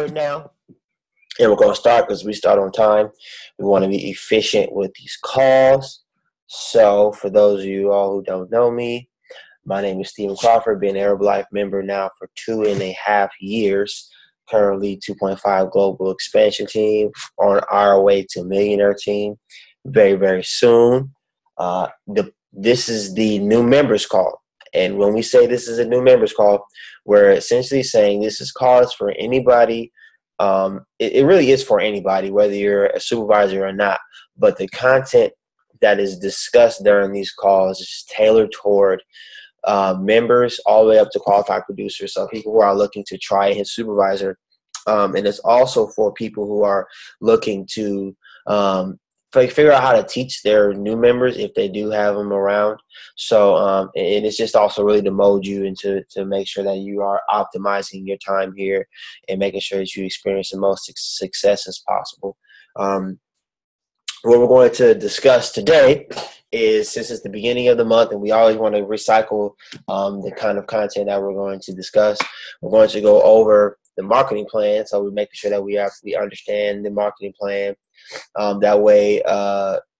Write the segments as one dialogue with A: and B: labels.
A: recording now, and we're going to start because we start on time. We want to be efficient with these calls. So, for those of you all who don't know me, my name is Stephen Crawford, been an Herbalife member now for 2.5 years. Currently, 2.5 global expansion team, on our way to millionaire team very, very soon. This is the new members call. And when we say this is a new members call, we're essentially saying this is calls for anybody. It really is for anybody, whether you're a supervisor or not. But the content that is discussed during these calls is tailored toward members all the way up to qualified producers. So people who are looking to try and hit supervisor. And it's also for people who are looking to figure out how to teach their new members if they do have them around. So, and it's just also really to mold you and to make sure that you are optimizing your time here and making sure that you experience the most success as possible. What we're going to discuss today is, since it's the beginning of the month and we always want to recycle the kind of content that we're going to discuss, we're going to go over the marketing plan. So we're making sure that we understand the marketing plan. That way,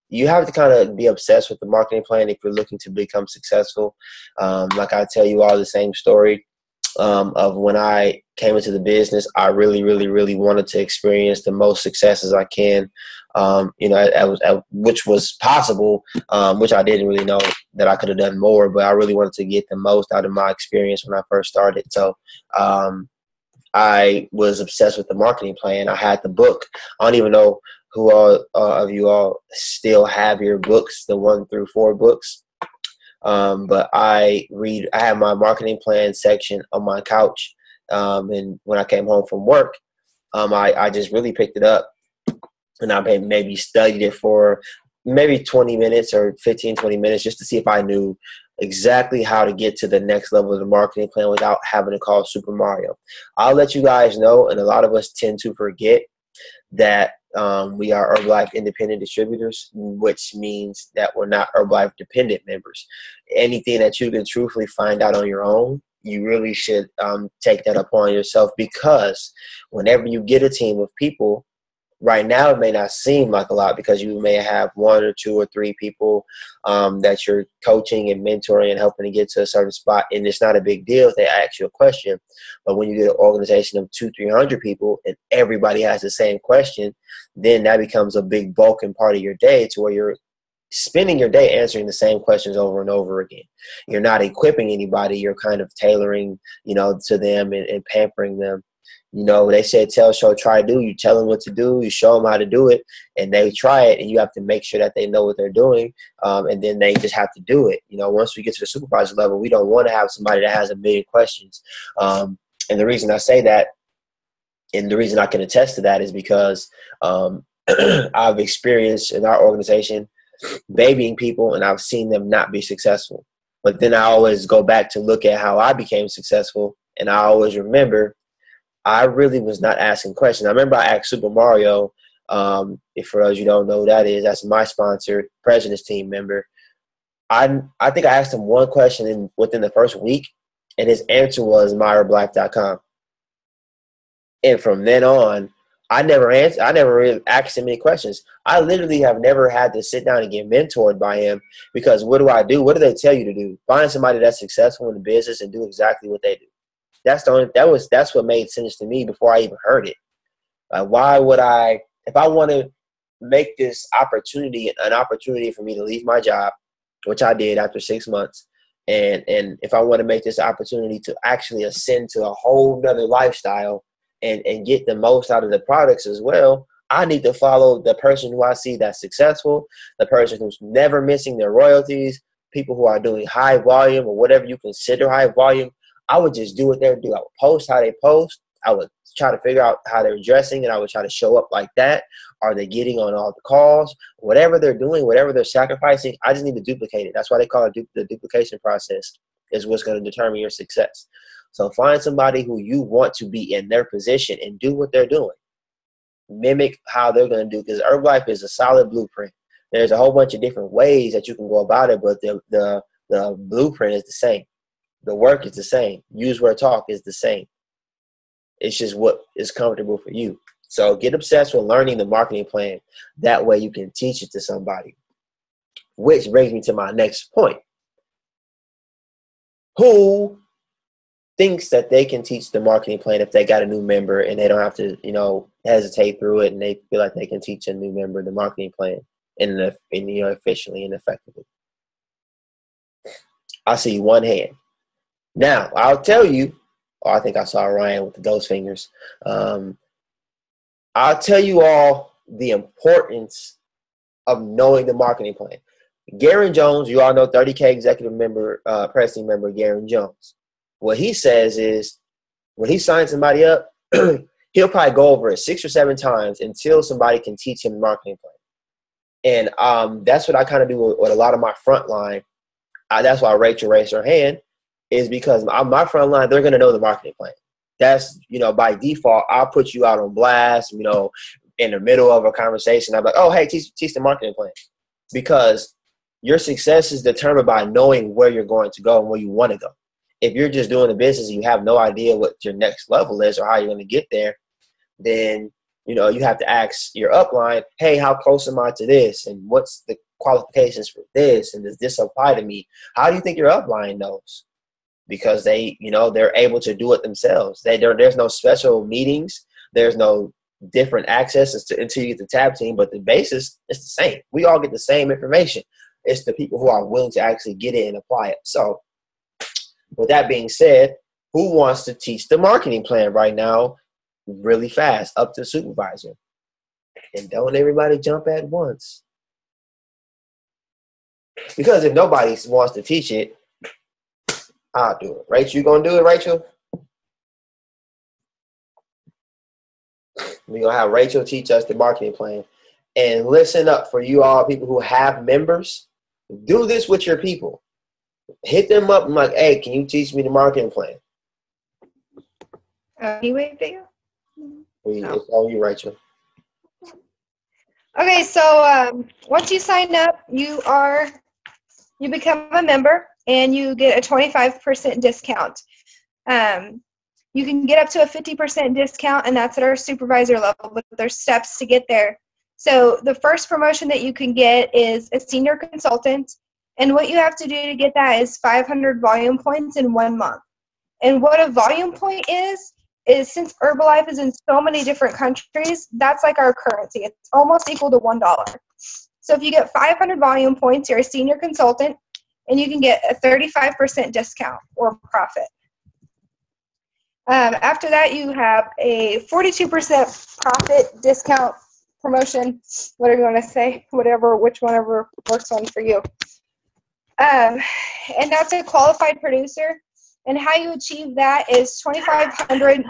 A: you have to kind of be obsessed with the marketing plan if you're looking to become successful. Like I tell you all the same story of when I came into the business, I really, really, really wanted to experience the most success as I can. Which was possible, which I didn't really know that I could have done more, but I really wanted to get the most out of my experience when I first started. So I was obsessed with the marketing plan. I had the book. I don't even know who all of you all still have your books, the 1 through 4 books. But I have my marketing plan section on my couch. And when I came home from work, I just really picked it up. And I maybe studied it for maybe 20 minutes or 15, 20 minutes just to see if I knew exactly how to get to the next level of the marketing plan without having to call Super Mario. I'll let you guys know, and a lot of us tend to forget that we are Herbalife independent distributors, which means that we're not Herbalife dependent members. Anything that you can truthfully find out on your own, you really should take that upon yourself, because whenever you get a team of people, right now, it may not seem like a lot because you may have 1 or 2 or 3 people that you're coaching and mentoring and helping to get to a certain spot. And it's not a big deal if they ask you a question. But when you get an organization of 200-300 people and everybody has the same question, then that becomes a big bulk and part of your day, to where you're spending your day answering the same questions over and over again. You're not equipping anybody. You're kind of tailoring, to them and pampering them. They said, tell, show, try, do. You tell them what to do. You show them how to do it, and they try it, and you have to make sure that they know what they're doing, and then they just have to do it. Once we get to the supervisor level, we don't want to have somebody that has a million questions. And the reason I say that, and the reason I can attest to that, is because I've experienced in our organization babying people, and I've seen them not be successful. But then I always go back to look at how I became successful, and I always remember I really was not asking questions. I remember I asked Super Mario, if for those you don't know who that is, that's my sponsor, President's team member. I think I asked him one question within the first week, and his answer was myherbalife.com. And from then on, I never really asked him any questions. I literally have never had to sit down and get mentored by him, because what do I do? What do they tell you to do? Find somebody that's successful in the business and do exactly what they do. That's what made sense to me before I even heard it. Like, why would I, if I want to make this opportunity an opportunity for me to leave my job, which I did after 6 months, and if I want to make this opportunity to actually ascend to a whole nother lifestyle and get the most out of the products as well, I need to follow the person who I see that's successful, the person who's never missing their royalties, people who are doing high volume or whatever you consider high volume. I would just do what they do. I would post how they post. I would try to figure out how they're dressing, and I would try to show up like that. Are they getting on all the calls? Whatever they're doing, whatever they're sacrificing, I just need to duplicate it. That's why they call it the duplication process, is what's going to determine your success. So find somebody who you want to be in their position and do what they're doing. Mimic how they're going to do, because Herbalife is a solid blueprint. There's a whole bunch of different ways that you can go about it, but the blueprint is the same. The work is the same. Use where talk is the same. It's just what is comfortable for you. So get obsessed with learning the marketing plan. That way you can teach it to somebody. Which brings me to my next point. Who thinks that they can teach the marketing plan if they got a new member and they don't have to, hesitate through it, and they feel like they can teach a new member the marketing plan efficiently and effectively? I see one hand. Now, I'll tell you, I think I saw Ryan with those fingers. I'll tell you all the importance of knowing the marketing plan. Garen Jones, you all know 30K executive member, president member Garen Jones. What he says is when he signs somebody up, he'll probably go over it 6 or 7 times until somebody can teach him the marketing plan. And that's what I kind of do with a lot of my front line. That's why Rachel raised her hand, is because my front line, they're going to know the marketing plan. That's, by default, I'll put you out on blast, in the middle of a conversation. I'm like, oh, hey, teach the marketing plan. Because your success is determined by knowing where you're going to go and where you want to go. If you're just doing the business and you have no idea what your next level is or how you're going to get there, then, you have to ask your upline, hey, how close am I to this? And what's the qualifications for this? And does this apply to me? How do you think your upline knows? Because they, they're able to do it themselves. There's no special meetings. There's no different access until you get the tab team, but the basis is the same. We all get the same information. It's the people who are willing to actually get it and apply it. So with that being said, who wants to teach the marketing plan right now really fast up to the supervisor? And don't everybody jump at once. Because if nobody wants to teach it, I'll do it. Rachel, you gonna do it, Rachel? We're gonna have Rachel teach us the marketing plan. And listen up, for you all people who have members, do this with your people. Hit them up and like, hey, can you teach me the marketing plan?
B: Anyway, video? No.
A: It's on you, Rachel.
B: Okay, so once you sign up, you become a member and you get a 25% discount. You can get up to a 50% discount, and that's at our supervisor level, but there's steps to get there. So the first promotion that you can get is a senior consultant, and what you have to do to get that is 500 volume points in 1 month. And what a volume point is since Herbalife is in so many different countries, that's like our currency. It's almost equal to $1. So if you get 500 volume points, you're a senior consultant, and you can get a 35% discount or profit. After that, you have a 42% profit discount promotion, whatever you want to say, whichever works on for you. And that's a qualified producer. And how you achieve that is 2,500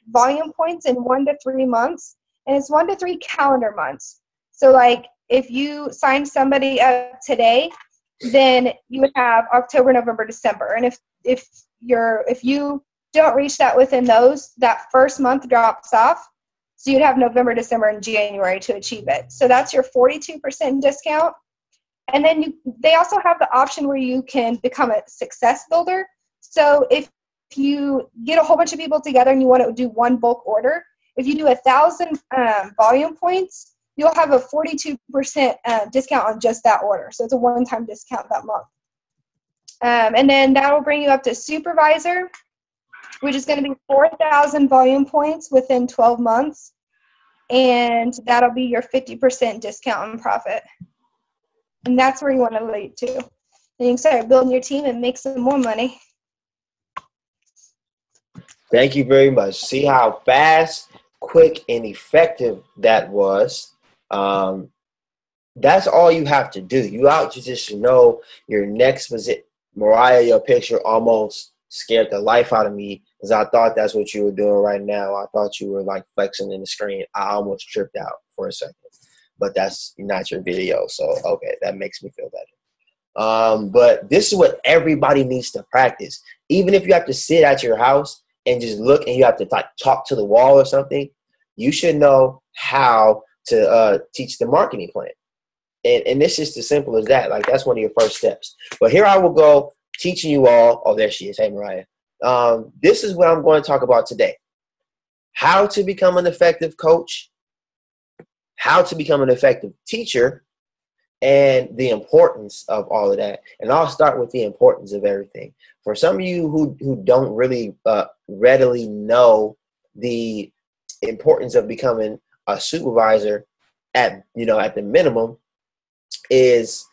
B: volume points in 1 to 3 months. And it's 1 to 3 calendar months. So like if you sign somebody up today, then you would have October, November, December. And if you don't reach that within those, that first month drops off. So you'd have November, December, and January to achieve it. So that's your 42% discount. And then they also have the option where you can become a success builder. So if you get a whole bunch of people together and you want to do one bulk order, if you do 1,000 volume points, you'll have a 42% discount on just that order. So it's a one-time discount that month. And then that will bring you up to supervisor, which is going to be 4,000 volume points within 12 months. And that'll be your 50% discount on profit. And that's where you want to lead to. And you can start building your team and make some more money.
A: Thank you very much. See how fast, quick, and effective that was. That's all you have to do. You out to just know your next visit. Mariah, your picture almost scared the life out of me because I thought that's what you were doing right now. I thought you were like flexing in the screen. I almost tripped out for a second, but that's not your video. So, okay, that makes me feel better. But this is what everybody needs to practice. Even if you have to sit at your house and just look and you have to talk to the wall or something, you should know how to teach the marketing plan. And it's just as simple as that. Like, that's one of your first steps. But here I will go teaching you all. Oh, there she is. Hey, Mariah. This is what I'm going to talk about today. how to become an effective coach, how to become an effective teacher, and the importance of all of that. And I'll start with the importance of everything. For some of you who don't really readily know the importance of becoming a supervisor at the minimum is,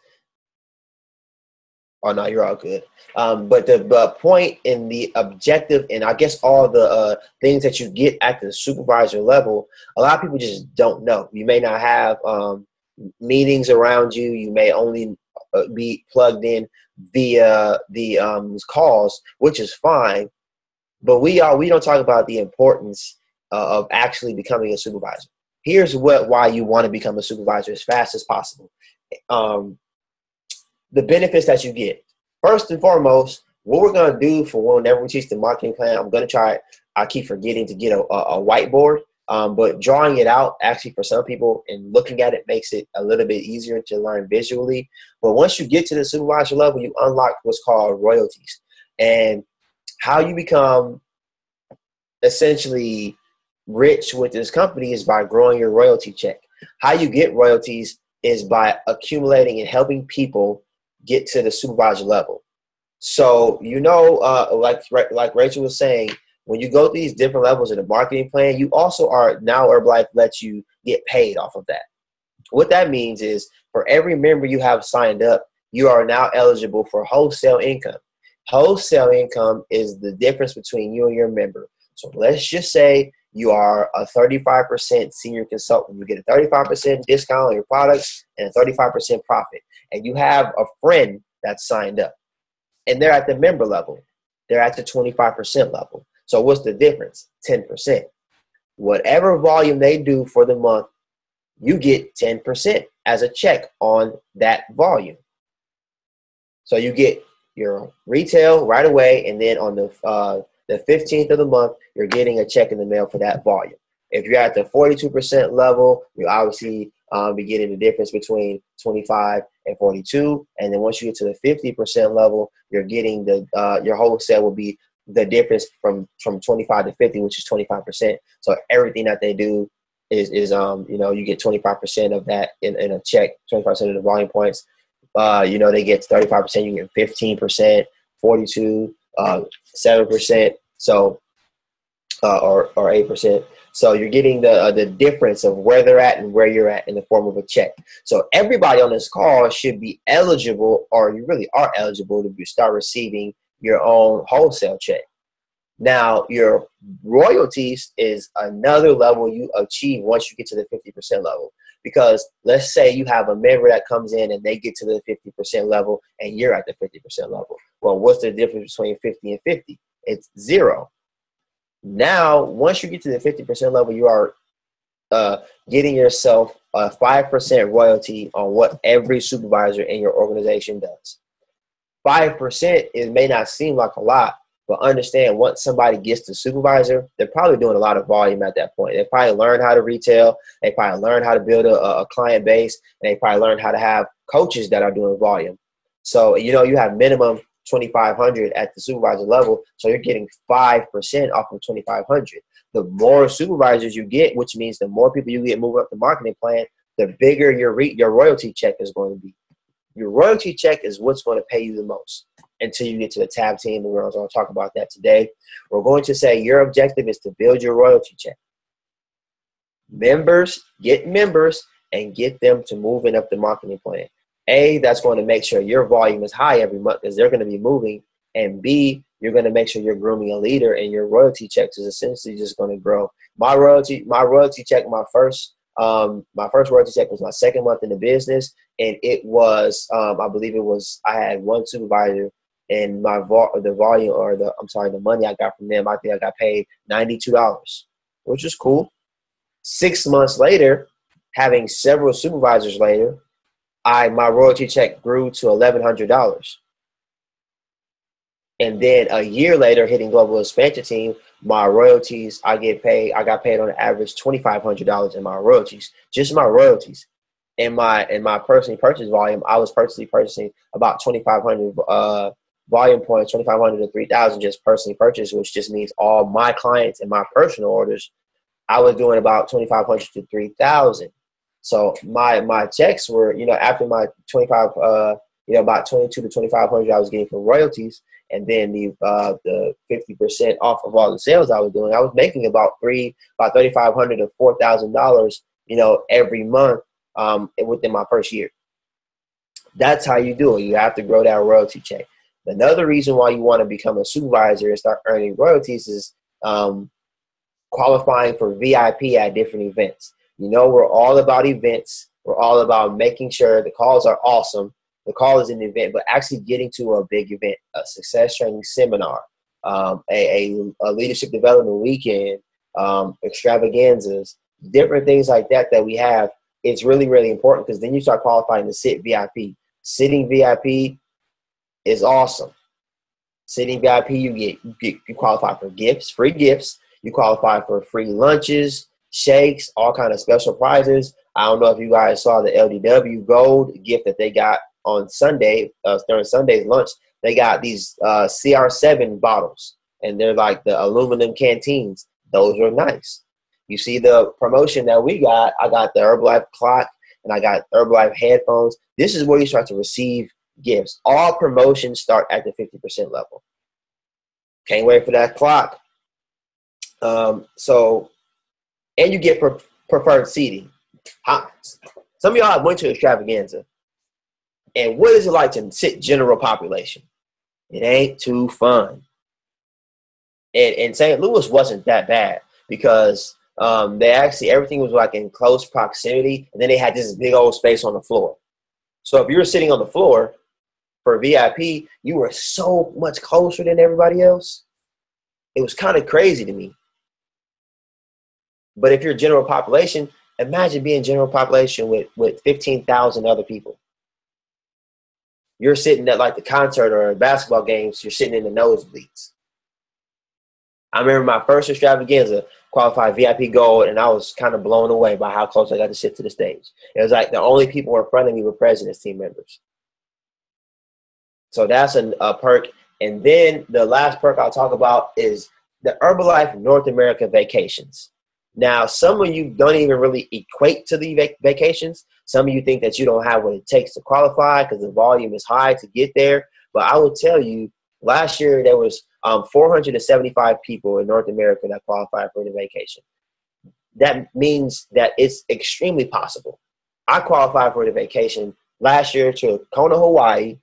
A: oh no, you're all good. But the point and the objective, and I guess all the things that you get at the supervisor level, a lot of people just don't know. You may not have meetings around you. You may only be plugged in via the calls, which is fine. But we don't talk about the importance of actually becoming a supervisor. Here's why you want to become a supervisor as fast as possible. The benefits that you get. First and foremost, what we're going to do for whenever we teach the marketing plan, I'm going to try. I keep forgetting to get a whiteboard. But drawing it out, actually, for some people and looking at it makes it a little bit easier to learn visually. But once you get to the supervisor level, you unlock what's called royalties. And how you become essentially rich with this company is by growing your royalty check. How you get royalties is by accumulating and helping people get to the supervisor level. So, like Rachel was saying, when you go through these different levels of the marketing plan, you also now Herbalife lets you get paid off of that. What that means is for every member you have signed up, you are now eligible for wholesale income. Wholesale income is the difference between you and your member. So let's just say you are a 35% senior consultant. You get a 35% discount on your products and a 35% profit. And you have a friend that's signed up and they're at the member level. They're at the 25% level. So what's the difference? 10%. Whatever volume they do for the month, you get 10% as a check on that volume. So you get your retail right away, and then on the 15th of the month, you're getting a check in the mail for that volume. If you're at the 42% level, you obviously be getting the difference between 25 and 42. And then once you get to the 50% level, you're getting your wholesale will be the difference from 25 to 50, which is 25%. So everything that they do is you get 25% of that in a check, 25% of the volume points. They get 35%, you get 15%, 42, 7%, so or 8%. So you're getting the difference of where they're at and where you're at in the form of a check. So everybody on this call should be eligible, or you really are eligible to start receiving your own wholesale check. Now, your royalties is another level you achieve once you get to the 50% level. Because let's say you have a member that comes in and they get to the 50% level and you're at the 50% level. Well, what's the difference between 50 and 50? It's 0. Now, once you get to the 50% level, you are getting yourself a 5% royalty on what every supervisor in your organization does. 5% may not seem like a lot, but understand once somebody gets to supervisor, they're probably doing a lot of volume at that point. They probably learn how to retail. They probably learn how to build a client base. And they probably learn how to have coaches that are doing volume. So, you have minimum 2,500 at the supervisor level. So you're getting 5% off of 2,500. The more supervisors you get, which means the more people you get moving up the marketing plan, the bigger your royalty check is going to be. Your royalty check is what's going to pay you the most until you get to the tab team, and we're going to talk about that today. We're going to say your objective is to build your royalty check. Get members and get them to moving up the marketing plan. A, that's going to make sure your volume is high every month because they're going to be moving. And B, you're going to make sure you're grooming a leader, and your royalty checks is essentially just going to grow. My royalty check, my first royalty check was my second month in the business, and it was, I believe it was, I had one supervisor, and the money I got from them, I think I got paid $92, which is cool. 6 months later, having several supervisors later, my royalty check grew to $1,100. And then a year later, hitting global expansion team, my royalties, I got paid on average $2,500 in my royalties, just my royalties. In my personally purchase volume, I was personally purchasing about 2,500 volume points, 2,500 to 3,000 just personally purchased, which just means all my clients and my personal orders I was doing about 2,500 to 3,000. So my checks were, after my 25, about 22 to 2,500 I was getting from royalties, and then the 50% off of all the sales I was doing, I was making about $3,500 to $4,000, every month, within my first year. That's how you do it. You have to grow that royalty check. Another reason why you want to become a supervisor and start earning royalties is qualifying for VIP at different events. We're all about events. We're all about making sure the calls are awesome. The call is an event, but actually getting to a big event, a success training seminar, a leadership development weekend, extravaganzas, different things like that we have. It's really, really important, because then you start qualifying to sit VIP. Sitting VIP is awesome. Sitting VIP, you qualify for gifts, free gifts. You qualify for free lunches, shakes, all kind of special prizes. I don't know if you guys saw the LDW Gold gift that they got on Sunday, during Sunday's lunch. They got these CR7 bottles, and they're like the aluminum canteens. Those are nice. You see the promotion that we got. I got the Herbalife clock, and I got Herbalife headphones. This is where you start to receive gifts. All promotions start at the 50% level. Can't wait for that clock. And you get preferred seating. Some of y'all went to extravaganza. And what is it like to sit general population? It ain't too fun. And St. Louis wasn't that bad, because they actually, everything was like in close proximity, and then they had this big old space on the floor. So if you were sitting on the floor for VIP, you were so much closer than everybody else. It was kind of crazy to me. But if you're general population, imagine being general population with 15,000 other people. You're sitting at like the concert or basketball games, you're sitting in the nosebleeds. I remember my first extravaganza, qualified VIP Gold, and I was kind of blown away by how close I got to sit to the stage. It was like the only people in front of me were President's team members. So that's a perk. And then the last perk I'll talk about is the Herbalife North America vacations. Now, some of you don't even really equate to the vacations. Some of you think that you don't have what it takes to qualify because the volume is high to get there. But I will tell you, last year there was 475 people in North America that qualified for the vacation. That means that it's extremely possible. I qualified for the vacation last year to Kona, Hawaii.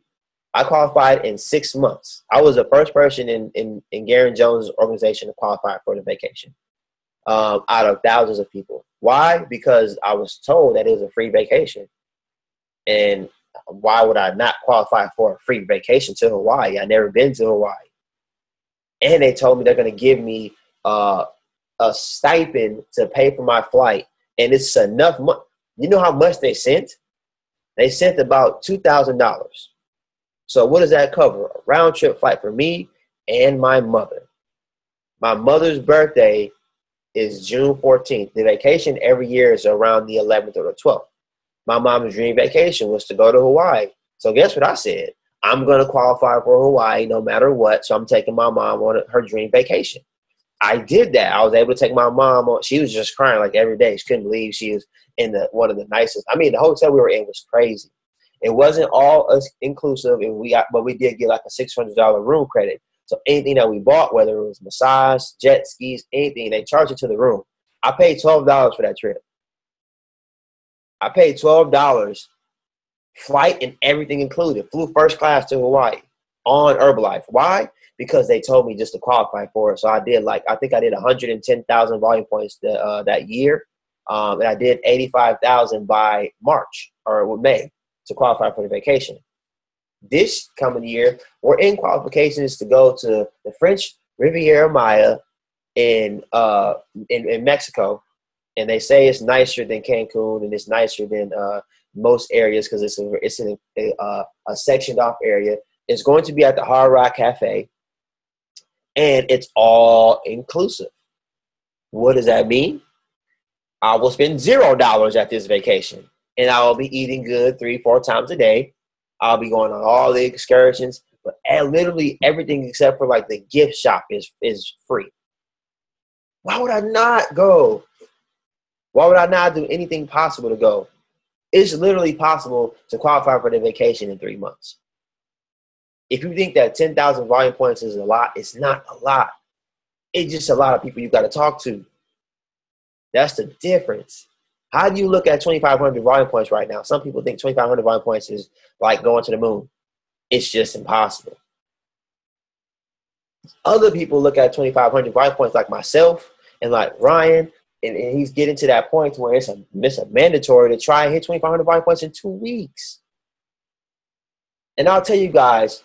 A: I qualified in 6 months. I was the first person in Garen Jones' organization to qualify for the vacation. Out of thousands of people. Why? Because I was told that it was a free vacation. And why would I not qualify for a free vacation to Hawaii? I've never been to Hawaii. And they told me they're going to give me a stipend to pay for my flight. And it's enough money. You know how much they sent? They sent about $2,000. So what does that cover? A round trip flight for me and my mother. My mother's birthday is June 14th. The vacation every year is around the 11th or the 12th. My mom's dream vacation was to go to Hawaii. So guess what I said? I'm going to qualify for Hawaii no matter what. So I'm taking my mom on her dream vacation. I did that. I was able to take my mom on. She was just crying like every day. She couldn't believe she was in one of the nicest. I mean, the hotel we were in was crazy. It wasn't all us inclusive, but we did get like a $600 room credit. So anything that we bought, whether it was massage, jet skis, anything, they charged it to the room. I paid $12 for that trip. I paid $12, flight and everything included. Flew first class to Hawaii on Herbalife. Why? Because they told me just to qualify for it. So I did I think I did 110,000 volume points that year. And I did 85,000 by March or May to qualify for the vacation. This coming year, we're in qualifications to go to the French Riviera Maya in Mexico, and they say it's nicer than Cancun and it's nicer than most areas because it's in a sectioned off area. It's going to be at the Hard Rock Cafe, and it's all inclusive. What does that mean? I will spend $0 at this vacation, and I will be eating good 3-4 times a day. I'll be going on all the excursions, but literally everything except for like the gift shop is free. Why would I not go? Why would I not do anything possible to go? It's literally possible to qualify for the vacation in 3 months. If you think that 10,000 volume points is a lot, it's not a lot. It's just a lot of people you got to talk to. That's the difference. How do you look at 2,500 volume points right now? Some people think 2,500 volume points is like going to the moon. It's just impossible. Other people look at 2,500 volume points like myself and like Ryan, and he's getting to that point where it's a mandatory to try and hit 2,500 volume points in 2 weeks. And I'll tell you guys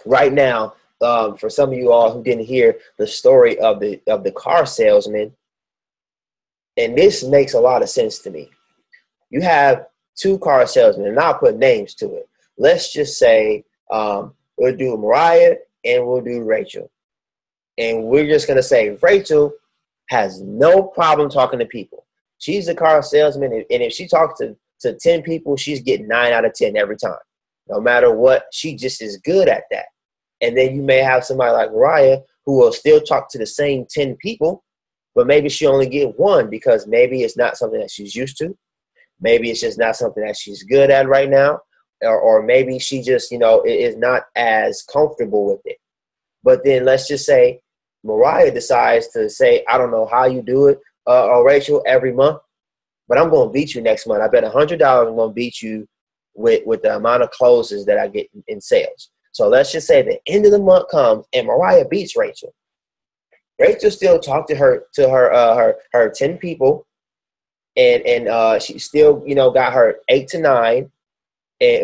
A: right now, for some of you all who didn't hear the story of the car salesman, and this makes a lot of sense to me. You have 2 car salesmen, and I'll put names to it. Let's just say we'll do Mariah and we'll do Rachel. And we're just going to say Rachel has no problem talking to people. She's a car salesman, and if she talks to 10 people, she's getting 9 out of 10 every time. No matter what, she just is good at that. And then you may have somebody like Mariah who will still talk to the same 10 people, but maybe she only get 1 because maybe it's not something that she's used to. Maybe it's just not something that she's good at right now. Or maybe she just, is not as comfortable with it. But then let's just say Mariah decides to say, I don't know how you do it, Rachel, every month, but I'm going to beat you next month. I bet $100 I'm going to beat you with the amount of closes that I get in sales. So let's just say the end of the month comes and Mariah beats Rachel. Rachel still talked to her 10 people, and she still got her 8 to 9.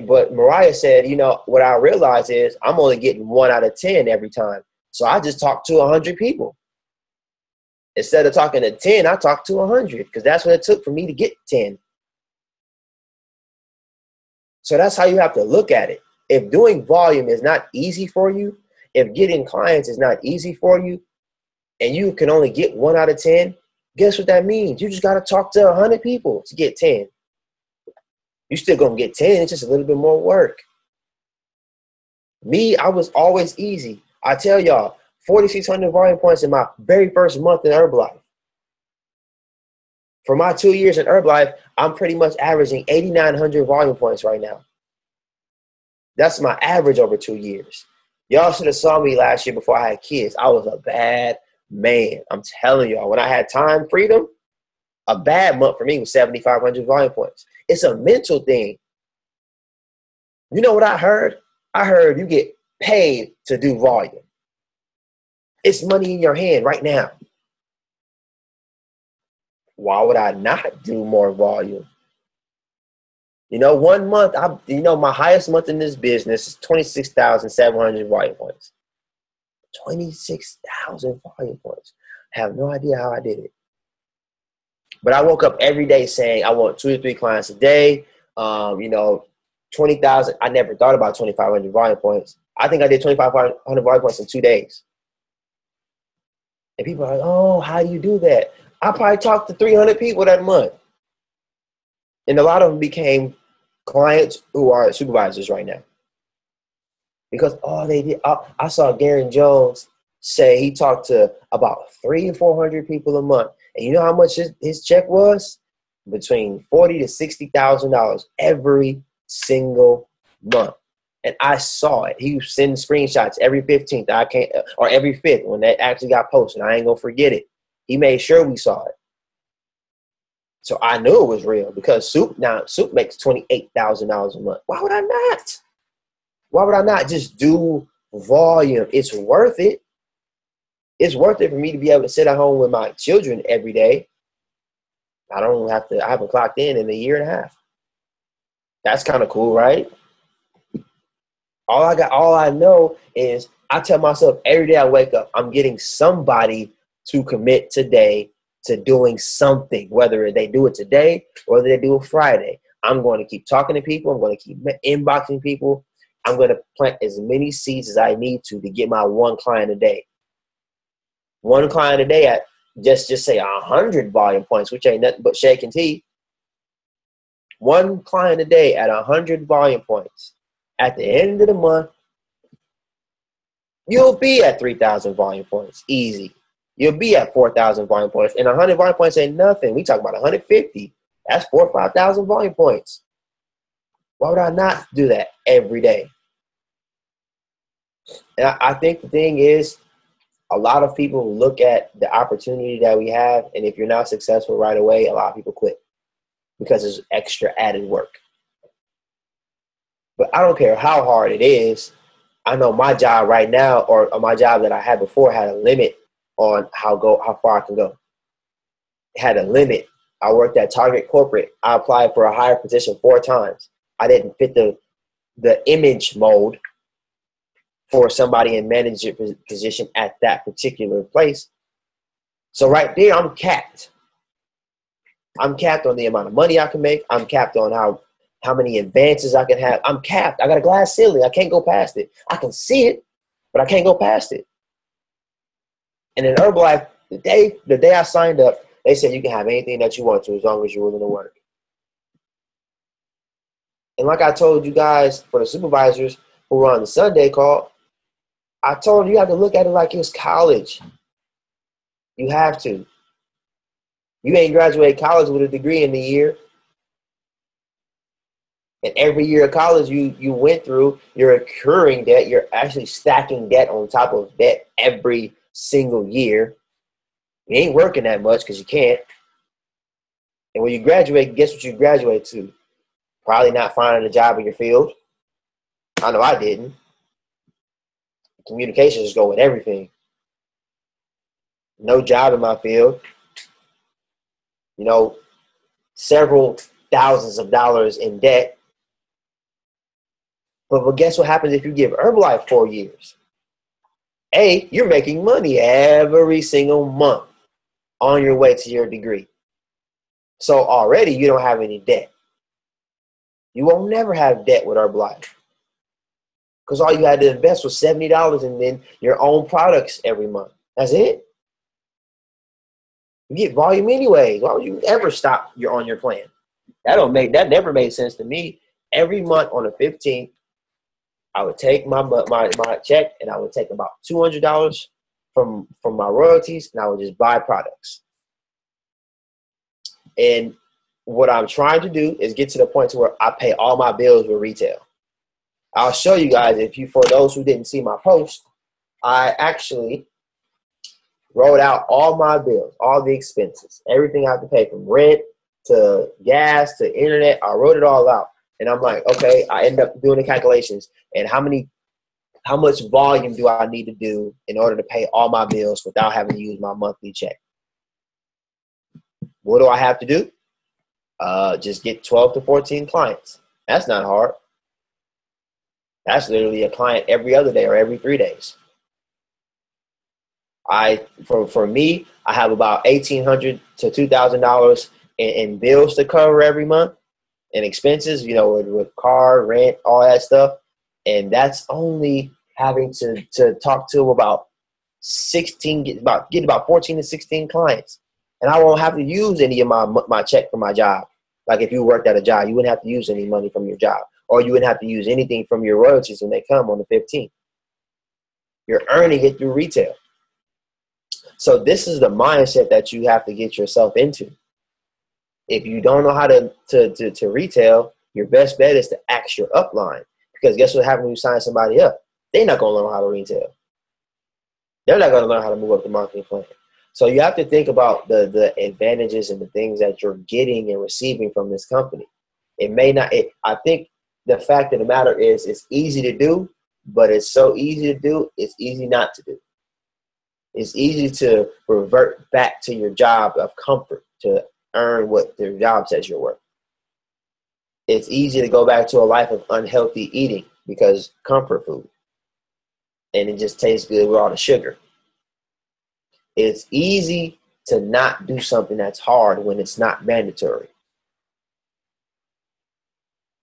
A: But Mariah said, what I realize is I'm only getting 1 out of 10 every time. So I just talked to 100 people. Instead of talking to 10, I talked to 100 because that's what it took for me to get 10. So that's how you have to look at it. If doing volume is not easy for you, if getting clients is not easy for you, and you can only get 1 out of 10, guess what that means? You just got to talk to 100 people to get 10. You're still going to get 10. It's just a little bit more work. Me, I was always easy. I tell y'all, 4,600 volume points in my very first month in Herbalife. For my 2 years in Herbalife, I'm pretty much averaging 8,900 volume points right now. That's my average over 2 years. Y'all should have saw me last year before I had kids. I was a bad man. I'm telling y'all, when I had time freedom, a bad month for me was 7,500 volume points. It's a mental thing. You know what I heard? I heard you get paid to do volume. It's money in your hand right now. Why would I not do more volume? 1 month, my highest month in this business is 26,700 volume points. 26,000 volume points. I have no idea how I did it. But I woke up every day saying I want 2 to 3 clients a day. 20,000. I never thought about 2,500 volume points. I think I did 2,500 volume points in 2 days. And people are like, oh, how do you do that? I probably talked to 300 people that month. And a lot of them became clients who are supervisors right now. Because they did. I saw Garen Jones say he talked to about 300 to 400 people a month. And you know how much his check was? Between $40,000 to $60,000 every single month. And I saw it. He was sending screenshots every 15th. Or every 5th when that actually got posted. I ain't gonna forget it. He made sure we saw it. So I knew it was real because Soup makes $28,000 a month. Why would I not? Why would I not just do volume? It's worth it. It's worth it for me to be able to sit at home with my children every day. I haven't clocked in a year and a half. That's kind of cool, right? All I know is I tell myself every day I wake up, I'm getting somebody to commit today to doing something, whether they do it today or whether they do it Friday. I'm going to keep talking to people. I'm going to keep inboxing people. I'm going to plant as many seeds as I need to get my 1 client a day. 1 client a day at just say 100 volume points, which ain't nothing but shake and tea. 1 client a day at 100 volume points. At the end of the month, you'll be at 3,000 volume points. Easy. you'll be at 4,000 volume points. And 100 volume points ain't nothing. We talk about 150. That's 4,000 or 5,000 volume points. Why would I not do that every day? And I think the thing is, a lot of people look at the opportunity that we have, and if you're not successful right away, a lot of people quit because it's extra added work. But I don't care how hard it is. I know my job right now, or my job that I had before, had a limit on how far I can go. It had a limit. I worked at Target Corporate. I applied for a higher position 4 times. I didn't fit the image mold for somebody in manager position at that particular place. So right there, I'm capped. I'm capped on the amount of money I can make. I'm capped on how many advances I can have. I'm capped. I got a glass ceiling. I can't go past it. I can see it, but I can't go past it. And in Herbalife, the day I signed up, they said you can have anything that you want to as long as you're willing to work. And like I told you guys, for the supervisors who were on the Sunday call, I told them you have to look at it like it's college. You have to. You ain't graduate college with a degree in the year. And every year of college you went through, you're accruing debt. You're actually stacking debt on top of debt every single year. You ain't working that much because you can't. And when you graduate, guess what you graduate to? Probably not finding a job in your field. I know I didn't. Communications go with everything. No job in my field. You know, several thousands of dollars in debt. But guess what happens if you give Herbalife 4 years? You're making money every single month on your way to your degree. So already you don't have any debt. You won't never have debt with Herbalife. Because all you had to invest was $70 and then your own products every month. That's it. You get volume anyway. Why would you ever stop on your plan? That never made sense to me. Every month on the 15th, I would take my check and I would take about $200 from my royalties and I would just buy products. And what I'm trying to do is get to the point to where I pay all my bills with retail. I'll show you guys, for those who didn't see my post, I actually wrote out all my bills, all the expenses, everything I have to pay from rent to gas to internet. I wrote it all out. And I'm like, okay, I end up doing the calculations and how much volume do I need to do in order to pay all my bills without having to use my monthly check? What do I have to do? Just get 12 to 14 clients. That's not hard. That's literally a client every other day or every 3 days. For me, I have about $1,800 to $2,000 in bills to cover every month and expenses, with car, rent, all that stuff. And that's only having to talk to about 16, get about 14 to 16 clients. And I won't have to use any of my check from my job. Like if you worked at a job, you wouldn't have to use any money from your job. Or you wouldn't have to use anything from your royalties when they come on the 15th. You're earning it through retail. So this is the mindset that you have to get yourself into. If you don't know how to retail, your best bet is to ask your upline. Because guess what happens when you sign somebody up? They're not going to learn how to retail. They're not going to learn how to move up the marketing plan. So you have to think about the advantages and the things that you're getting and receiving from this company. It may not. I think the fact of the matter is it's easy to do, but it's so easy to do, it's easy not to do. It's easy to revert back to your job of comfort to earn what the job says you're worth. It's easy to go back to a life of unhealthy eating because comfort food. And it just tastes good with all the sugar. It's easy to not do something that's hard when it's not mandatory.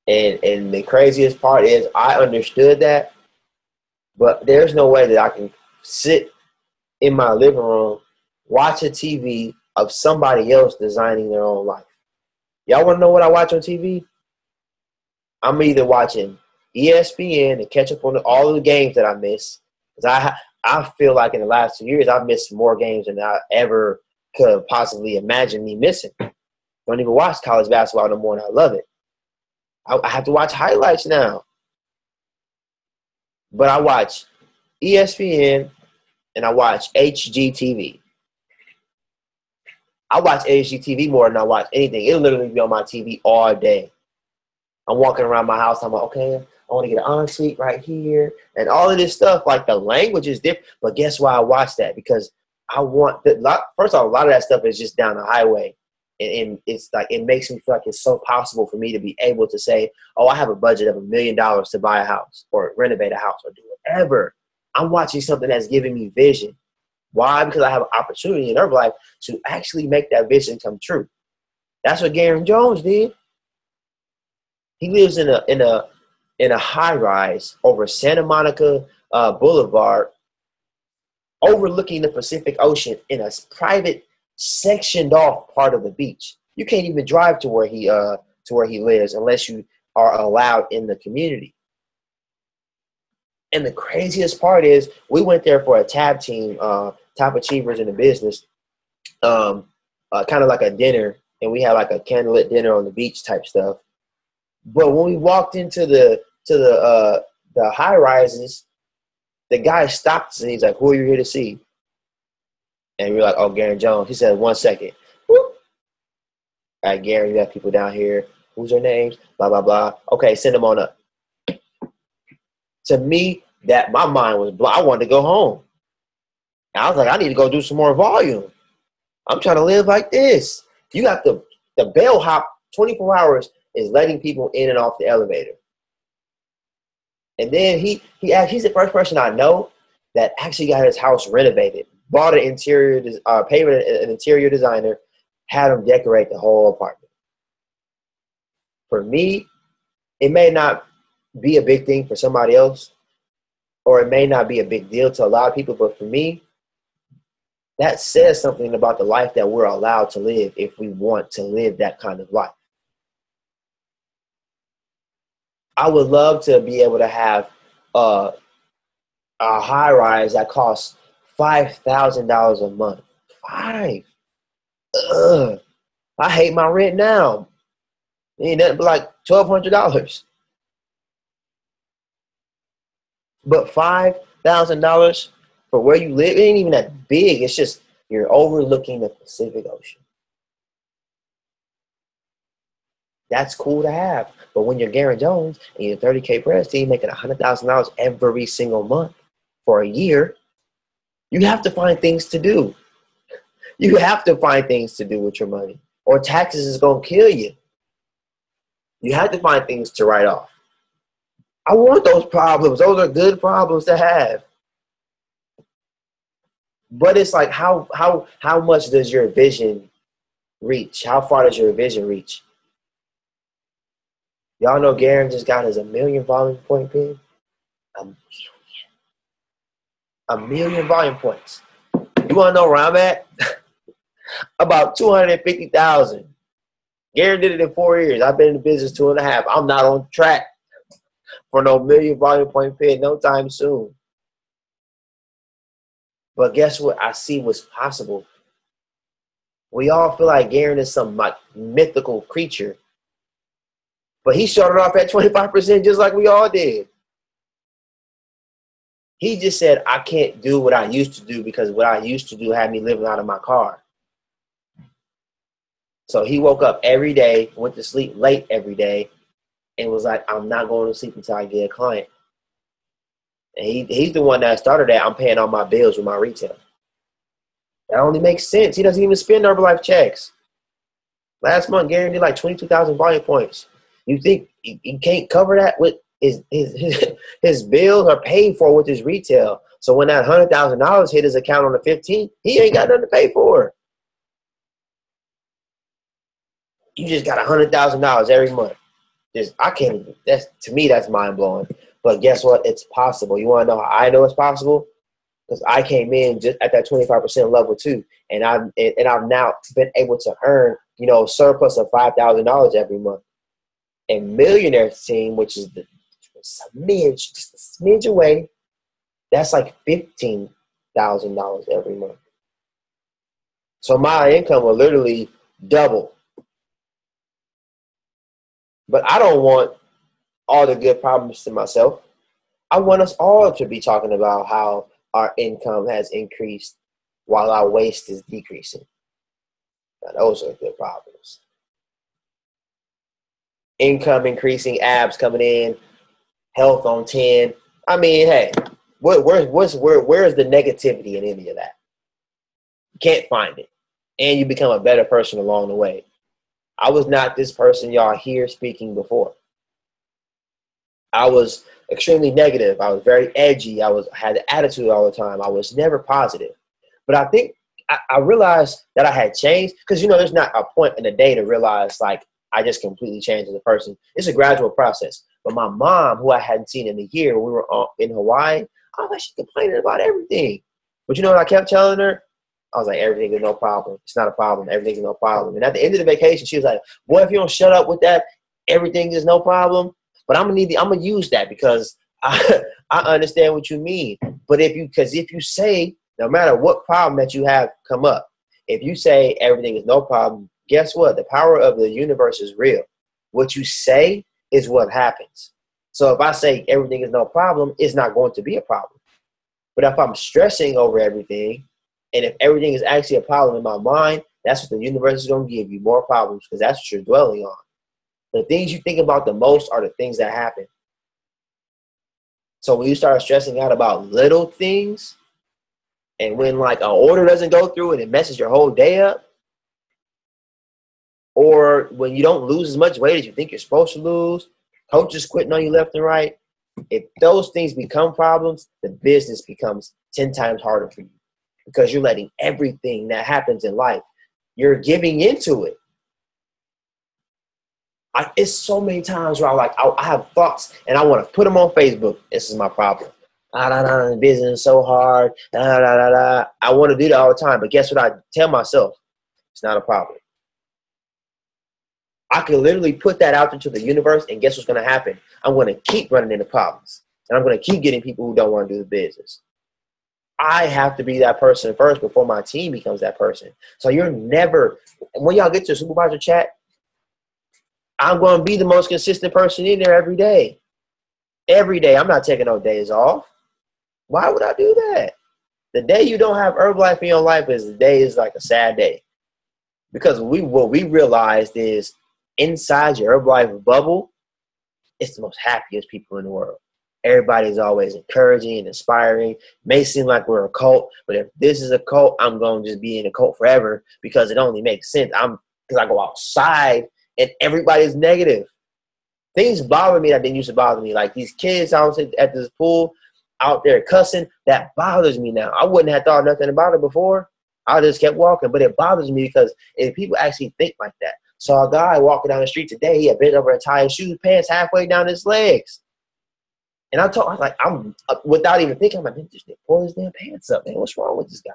A: And the craziest part is I understood that, but there's no way that I can sit in my living room, watch a TV of somebody else designing their own life. Y'all want to know what I watch on TV? I'm either watching ESPN and catch up on all of the games that I miss. Because I feel like in the last 2 years, I've missed more games than I ever could possibly imagine me missing. Don't even watch college basketball no more, and I love it. I have to watch highlights now. But I watch ESPN and I watch HGTV. I watch HGTV more than I watch anything. It'll literally be on my TV all day. I'm walking around my house. I'm like, okay, I want to get an ensuite right here. And all of this stuff, like the language is different. But guess why I watch that? Because I want first of all, a lot of that stuff is just down the highway. And it's like, it makes me feel like it's so possible for me to be able to say, oh, I have a budget of $1 million to buy a house or renovate a house or do whatever. I'm watching something that's giving me vision. Why? Because I have an opportunity in Herbalife to actually make that vision come true. That's what Garen Jones did. He lives in a high rise over Santa Monica Boulevard, overlooking the Pacific Ocean in a private, sectioned off part of the beach. You can't even drive to where he lives unless you are allowed in the community. And the craziest part is we went there for a tab team, top achievers in the business, kind of like a dinner, and we had like a candlelit dinner on the beach type stuff. But when we walked into the high rises, the guy stopped us and he's like, "Who are you here to see?" And we were like, "Oh, Garen Jones." He said, "1 second." Whoop. All right, Garen, you have people down here. Who's their names? Blah, blah, blah. Okay, send them on up. To me, that my mind was blown. I wanted to go home. I was like, I need to go do some more volume. I'm trying to live like this. You got the bellhop 24 hours is letting people in and off the elevator. And then he's the first person I know that actually got his house renovated. Bought paid an interior designer, had him decorate the whole apartment. For me, it may not be a big thing for somebody else, or it may not be a big deal to a lot of people, but for me, that says something about the life that we're allowed to live if we want to live that kind of life. I would love to be able to have a high rise that costs $5,000 a month. Ugh. I hate my rent now. It ain't nothing but like $1,200. But $5,000 for where you live, it ain't even that big. It's just you're overlooking the Pacific Ocean. That's cool to have. But when you're Garen Jones and you're 30K press team making $100,000 every single month for a year, you have to find things to do. You have to find things to do with your money, or taxes is going to kill you. You have to find things to write off. I want those problems. Those are good problems to have. But it's like, how much does your vision reach? How far does your vision reach? Y'all know Garen just got his 1 million volume point pin. A million volume points. You want to know where I'm at? About 250,000. Garen did it in 4 years. I've been in the business 2.5. I'm not on track for no 1 million volume point pin no time soon. But guess what? I see what's possible. We all feel like Garen is some like mythical creature. But he started off at 25% just like we all did. He just said, I can't do what I used to do because what I used to do had me living out of my car. So he woke up every day, went to sleep late every day, and was like, I'm not going to sleep until I get a client. And he's the one that started that. I'm paying all my bills with my retail. That only makes sense. He doesn't even spend Herbalife checks. Last month, Garen did like 22,000 volume points. You think he can't cover that with his bills are paid for with his retail. So when that $100,000 hit his account on the 15th, he ain't got nothing to pay for. You just got $100,000 every month. I can't even. To me, that's mind blowing. But guess what? It's possible. You want to know how I know it's possible? Because I came in just at that 25% level too, and I've now been able to earn surplus of $5,000 every month. And Millionaire Team, which is just a smidge away, That's like $15,000 every month. So my income will literally double. But I don't want all the good problems to myself. I want us all to be talking about how our income has increased while our waste is decreasing. Now, those are good problems. Income increasing, abs coming in, health on 10. I mean, hey, where's the negativity in any of that? You can't find it. And you become a better person along the way. I was not this person y'all hear speaking before. I was extremely negative. I was very edgy. I had an attitude all the time. I was never positive. But I think I realized that I had changed because, there's not a point in the day to realize, like, I just completely changed as a person. It's a gradual process. But my mom, who I hadn't seen in a year when we were in Hawaii, I was like, she's complaining about everything. But you know what I kept telling her? I was like, everything is no problem. It's not a problem. Everything is no problem. And at the end of the vacation, she was like, boy, if you don't shut up with that, everything is no problem. But I'm gonna use that because I understand what you mean. But if you say, no matter what problem that you have come up, if you say everything is no problem, guess what? The power of the universe is real. What you say is what happens. So if I say everything is no problem, it's not going to be a problem. But if I'm stressing over everything, and if everything is actually a problem in my mind, that's what the universe is going to give you, more problems, because that's what you're dwelling on. The things you think about the most are the things that happen. So when you start stressing out about little things, and when like an order doesn't go through and it messes your whole day up, or when you don't lose as much weight as you think you're supposed to lose, coaches quitting on you left and right, if those things become problems, the business becomes 10 times harder for you because you're letting everything that happens in life, you're giving into it. It's so many times where I have thoughts and I want to put them on Facebook. This is my problem. Business is so hard. I want to do that all the time. But guess what I tell myself? It's not a problem. I can literally put that out into the universe, and guess what's going to happen? I'm going to keep running into problems. And I'm going to keep getting people who don't want to do the business. I have to be that person first before my team becomes that person. So you're never, when y'all get to supervisor chat, I'm going to be the most consistent person in there every day. Every day. I'm not taking no days off. Why would I do that? The day you don't have Herbalife in your life is like a sad day. Because what we realized is inside your Herbalife bubble, it's the most happiest people in the world. Everybody's always encouraging and inspiring. May seem like we're a cult, but if this is a cult, I'm going to just be in a cult forever because it only makes sense. Because I go outside and everybody's negative. Things bother me that didn't used to bother me. Like these kids out at this pool out there cussing, that bothers me now. I wouldn't have thought nothing about it before. I just kept walking, but it bothers me because if people actually think like that. Saw a guy walking down the street today. He had bent over and tied his shoes, pants halfway down his legs. And I was like, without even thinking, I'm like, man, just pull his damn pants up, man. What's wrong with this guy?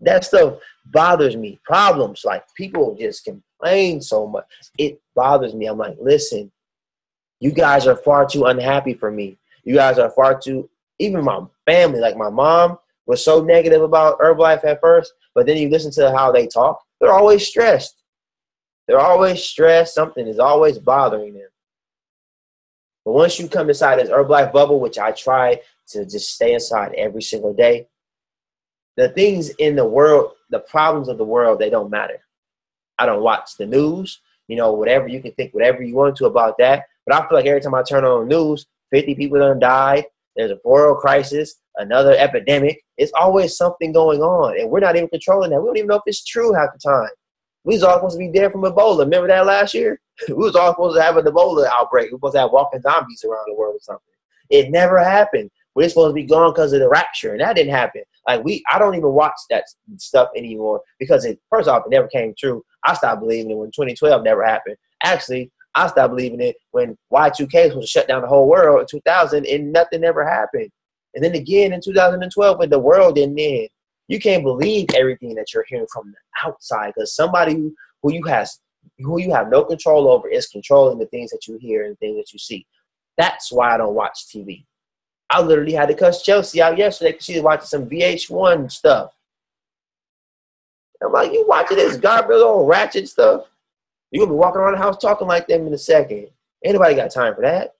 A: That stuff bothers me. Problems, like people just complain so much. It bothers me. I'm like, listen, you guys are far too unhappy for me. You guys are far too, even my family, like my mom was so negative about Herbalife at first, but then you listen to how they talk. They're always stressed. They're always stressed. Something is always bothering them. But once you come inside this Herbalife bubble, which I try to just stay inside every single day, the things in the world, the problems of the world, they don't matter. I don't watch the news, whatever. You can think whatever you want to about that. But I feel like every time I turn on the news, 50 people done died. There's a world crisis, another epidemic. It's always something going on. And we're not even controlling that. We don't even know if it's true half the time. We was all supposed to be dead from Ebola. Remember that last year? We was all supposed to have an Ebola outbreak. We were supposed to have walking zombies around the world or something. It never happened. We're supposed to be gone because of the rapture, and that didn't happen. I don't even watch that stuff anymore because first off, it never came true. I stopped believing it when 2012 never happened. Actually, I stopped believing it when Y2K was supposed to shut down the whole world in 2000, and nothing ever happened. And then again in 2012, when the world didn't end. You can't believe everything that you're hearing from the outside because somebody who you have no control over is controlling the things that you hear and the things that you see. That's why I don't watch TV. I literally had to cuss Chelsea out yesterday because she was watching some VH1 stuff. I'm like, you watching this garbage old ratchet stuff? You're going to be walking around the house talking like them in a second. Anybody got time for that?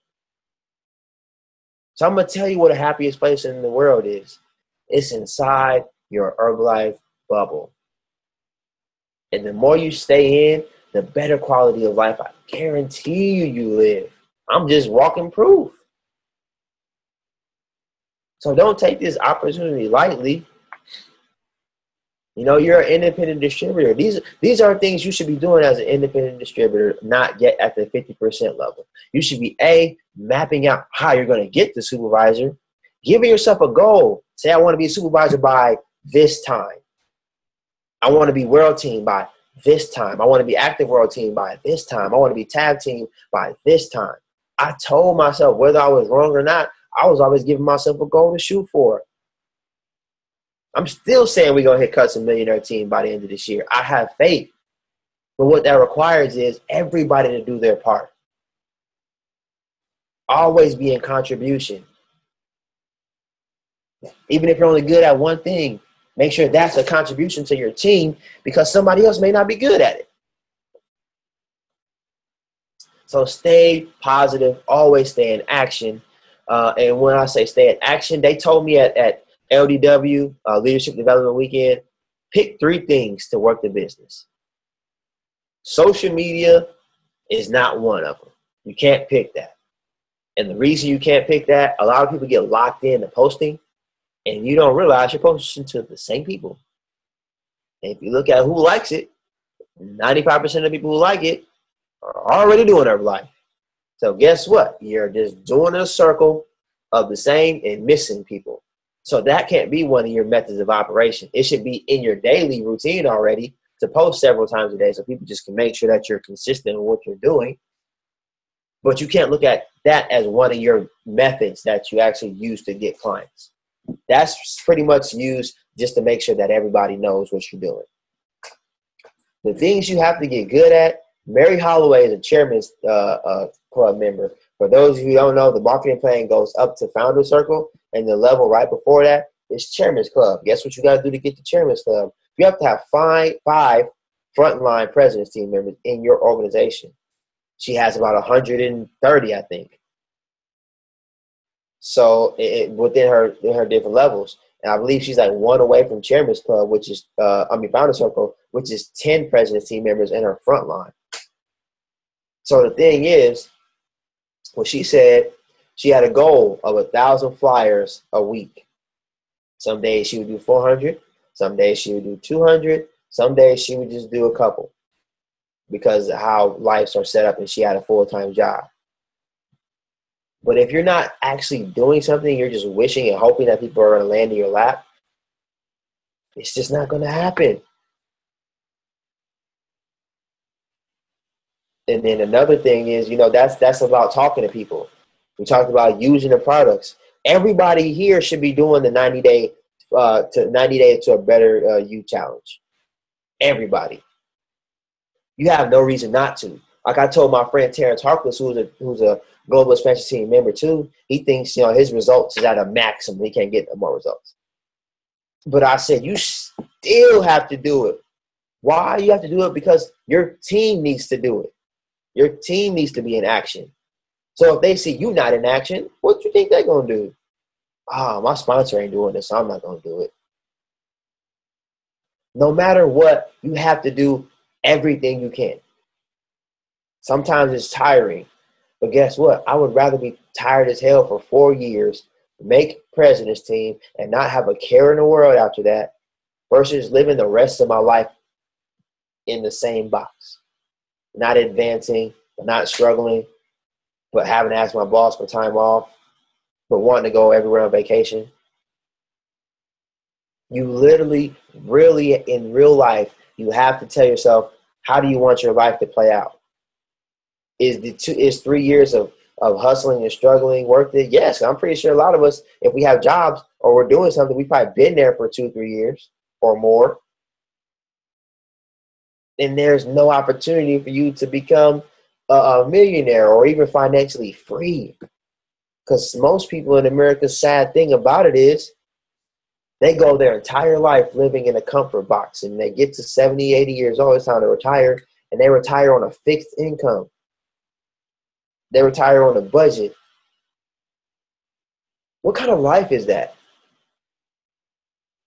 A: So I'm going to tell you what the happiest place in the world is. It's inside your Herbalife bubble. And the more you stay in, the better quality of life I guarantee you live. I'm just walking proof. So don't take this opportunity lightly. You know, you're an independent distributor. These are things you should be doing as an independent distributor, not yet at the 50% level. You should be, mapping out how you're going to get the supervisor, giving yourself a goal. Say, I want to be a supervisor by this time. I want to be world team by this time. I want to be active world team by this time. I want to be tag team by this time. I told myself, whether I was wrong or not, I was always giving myself a goal to shoot for. I'm still saying we're going to hit Custom Millionaire Team by the end of this year. I have faith. But what that requires is everybody to do their part. Always be in contribution. Even if you're only good at one thing, make sure that's a contribution to your team because somebody else may not be good at it. So stay positive. Always stay in action. And when I say stay in action, they told me at LDW, Leadership Development Weekend, pick 3 things to work the business. Social media is not one of them. You can't pick that. And the reason you can't pick that, a lot of people get locked into posting, and you don't realize you're posting to the same people. And if you look at who likes it, 95% of the people who like it are already doing Herbalife. So guess what? You're just doing a circle of the same and missing people. So that can't be one of your methods of operation. It should be in your daily routine already to post several times a day so people just can make sure that you're consistent in what you're doing. But you can't look at that as one of your methods that you actually use to get clients. That's pretty much used just to make sure that everybody knows what you're doing. The things you have to get good at, Mary Holloway is a Chairman's Club member. For those of you who don't know, the marketing plan goes up to Founder Circle, and the level right before that is Chairman's Club. Guess what you got to do to get to Chairman's Club? You have to have five frontline President's Team members in your organization. She has about 130, I think. So within her different levels. And I believe she's like 1 away from Chairman's Club, which is, Founder Circle, which is 10 President's Team members in her front line. So the thing is, what she said, she had a goal of 1,000 flyers a week. Some days she would do 400. Some days she would do 200. Some days she would just do a couple because of how lives are set up and she had a full-time job. But if you're not actually doing something, you're just wishing and hoping that people are going to land in your lap, it's just not going to happen. And then another thing is, that's about talking to people. We talked about using the products. Everybody here should be doing the 90 days to a better you challenge. Everybody. You have no reason not to. Like I told my friend Terrence Harkless, who's a Global Expansion Team member too, he thinks his results is at a maximum. He can't get no more results. But I said you still have to do it. Why you have to do it? Because your team needs to do it. Your team needs to be in action. So if they see you not in action, what do you think they're going to do? My sponsor ain't doing this, so I'm not going to do it. No matter what, you have to do everything you can. Sometimes it's tiring, but guess what? I would rather be tired as hell for 4 years, make President's Team, and not have a care in the world after that versus living the rest of my life in the same box. Not advancing, not struggling, but having to ask my boss for time off, but wanting to go everywhere on vacation. You literally, really, in real life, you have to tell yourself, how do you want your life to play out? Is 3 years of hustling and struggling worth it? Yes, I'm pretty sure a lot of us, if we have jobs or we're doing something, we've probably been there for 2-3 years or more. And there's no opportunity for you to become a millionaire or even financially free. Because most people in America's sad thing about it is they go their entire life living in a comfort box, and they get to 70, 80 years old, it's time to retire, and they retire on a fixed income. They retire on a budget. What kind of life is that?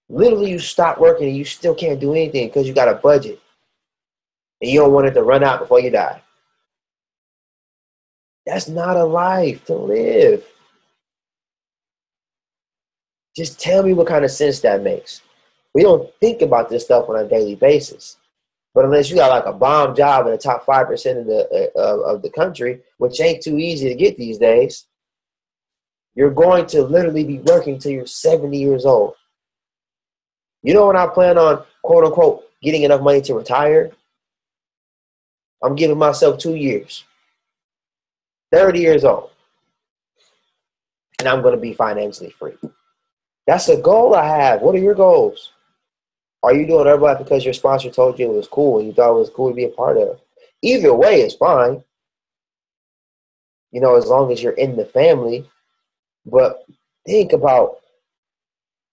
A: Literally, you stop working and you still can't do anything because you got a budget. And you don't want it to run out before you die. That's not a life to live. Just tell me what kind of sense that makes. We don't think about this stuff on a daily basis. But unless you got like a bomb job in the top 5% of the country, which ain't too easy to get these days, you're going to literally be working till you're 70 years old. You know when I plan on, quote unquote, getting enough money to retire? I'm giving myself 2 years. 30 years old. And I'm going to be financially free. That's a goal I have. What are your goals? Are you doing Herbalife because your sponsor told you it was cool and you thought it was cool to be a part of? Either way is fine. You know, as long as you're in the family. But think about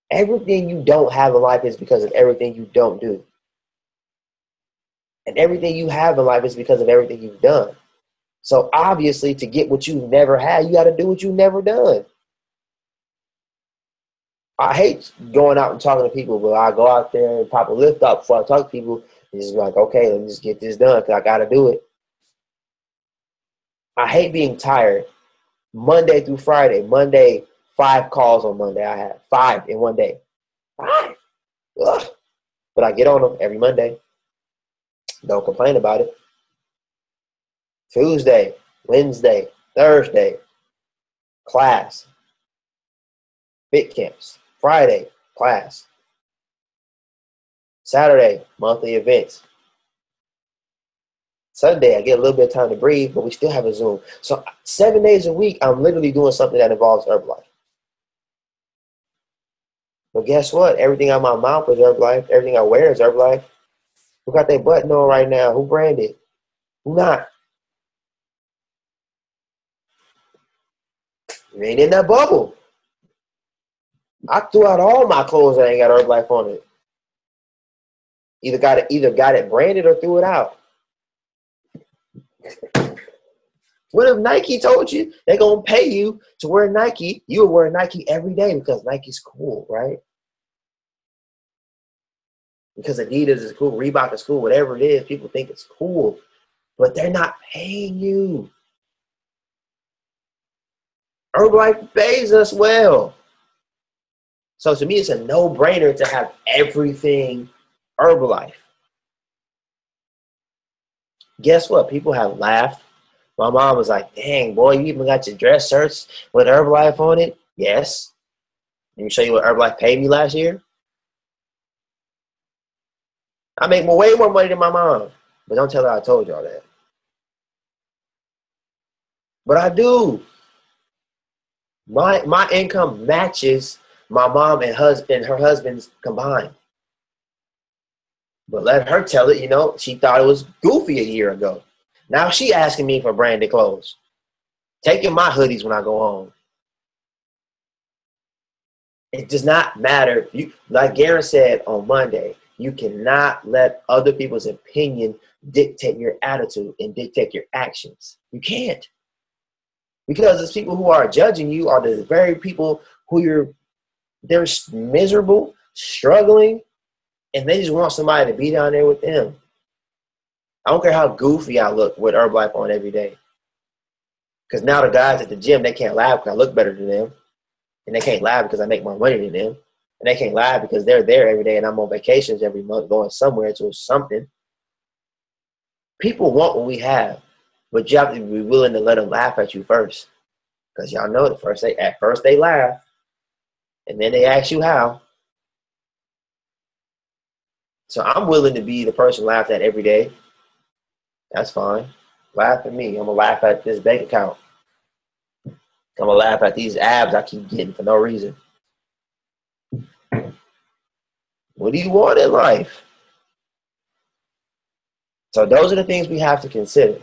A: everything you don't have in life is because of everything you don't do. And everything you have in life is because of everything you've done. So obviously, to get what you've never had, you got to do what you've never done. I hate going out and talking to people, but I go out there and pop a lift up before I talk to people and just be like, okay, let me just get this done because I got to do it. I hate being tired. Monday through Friday. Monday, 5 calls on Monday. I have 5 in one day. 5. Ugh. But I get on them every Monday. Don't complain about it. Tuesday, Wednesday, Thursday, class. Fit camps. Friday, class. Saturday, monthly events. Sunday, I get a little bit of time to breathe, but we still have a Zoom. So 7 days a week, I'm literally doing something that involves Herbalife. But guess what? Everything on my mouth is Herbalife. Everything I wear is Herbalife. Who got their button on right now? Who branded? Who not? You ain't in that bubble. I threw out all my clothes that ain't got Herbalife on it. Either got it branded or threw it out. What if Nike told you they're going to pay you to wear Nike? You would wear Nike every day because Nike's cool, right? Because Adidas is cool, Reebok is cool, whatever it is, people think it's cool. But they're not paying you. Herbalife pays us well. So to me, it's a no-brainer to have everything Herbalife. Guess what? People have laughed. My mom was like, dang, boy, you even got your dress shirts with Herbalife on it? Yes. Let me show you what Herbalife paid me last year. I make way more money than my mom. But don't tell her I told y'all that. But I do. My income matches my mom and her husband's combined. But let her tell it, you know, she thought it was goofy a year ago. Now she asking me for branded clothes. Taking my hoodies when I go home. It does not matter. You, like Garen said on Monday, you cannot let other people's opinion dictate your attitude and dictate your actions. You can't. Because it's people who are judging you are the very people who they're miserable, struggling, and they just want somebody to be down there with them. I don't care how goofy I look with Herbalife on every day. Because now the guys at the gym, they can't laugh because I look better than them. And they can't laugh because I make more money than them. And they can't laugh because they're there every day and I'm on vacations every month going somewhere to something. People want what we have, but you have to be willing to let them laugh at you first. Because y'all know at first they laugh. And then they ask you how. So I'm willing to be the person laughed at every day. That's fine. Laugh at me. I'm going to laugh at this bank account. I'm going to laugh at these abs I keep getting for no reason. What do you want in life? So those are the things we have to consider.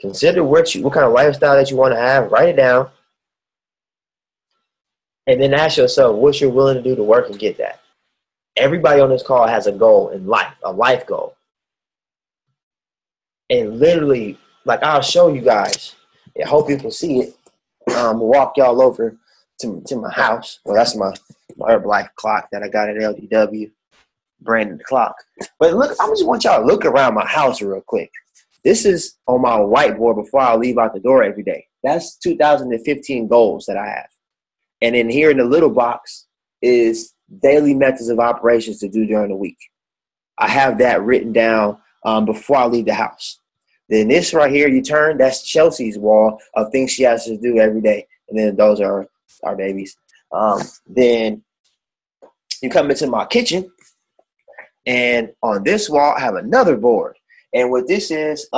A: Consider what kind of lifestyle that you want to have. Write it down. And then ask yourself what you're willing to do to work and get that. Everybody on this call has a goal in life, a life goal. And literally, like I'll show you guys. I hope you can see it. Walk y'all over to my house. Well, that's my Herbalife clock that I got at LDW, branded clock. But look, I just want y'all to look around my house real quick. This is on my whiteboard before I leave out the door every day. That's 2015 goals that I have. And then here in the little box is daily methods of operations to do during the week. I have that written down before I leave the house. Then this right here, you turn, that's Chelsea's wall of things she has to do every day. And then those are our babies. Then you come into my kitchen, and on this wall, I have another board. And what this is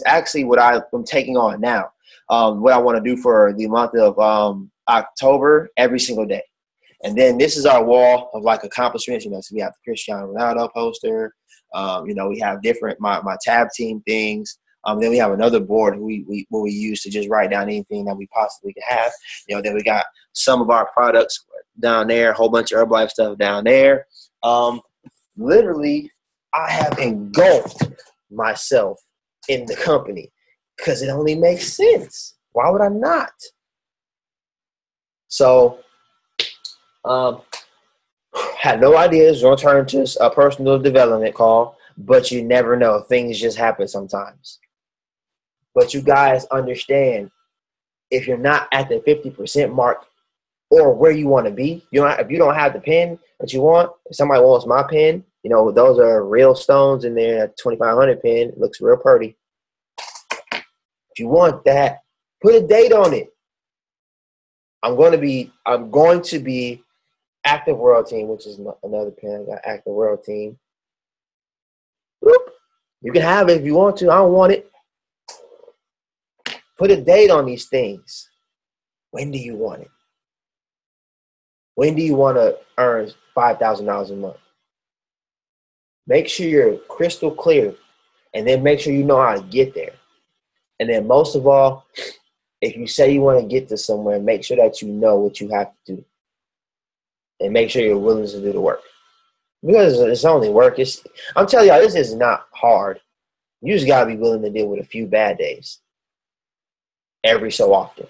A: actually what I'm taking on now. What I want to do for the month of October every single day. And then this is our wall of like accomplishments. You know, so we have the Cristiano Ronaldo poster. You know, we have different my tab team things. Then we have another board we use to just write down anything that we possibly could have. You know, then we got some of our products down there, a whole bunch of Herbalife stuff down there. Literally, I have engulfed myself in the company because it only makes sense. Why would I not? So, had no idea it was going to turn into a personal development call, but you never know. Things just happen sometimes. But you guys understand, if you're not at the 50% mark or where you want to be, if you don't have the pen that you want, if somebody wants my pen, you know, those are real stones in there, 2500 pen. It looks real pretty. If you want that, put a date on it. I'm going to be Active World Team, which is another pen. I got Active World Team. Whoop. You can have it if you want to. I don't want it. Put a date on these things. When do you want it? When do you want to earn $5,000 a month? Make sure you're crystal clear, and then make sure you know how to get there. And then most of all, if you say you want to get to somewhere, make sure that you know what you have to do. And make sure you're willing to do the work. Because it's only work. I'm telling y'all, this is not hard. You just got to be willing to deal with a few bad days every so often.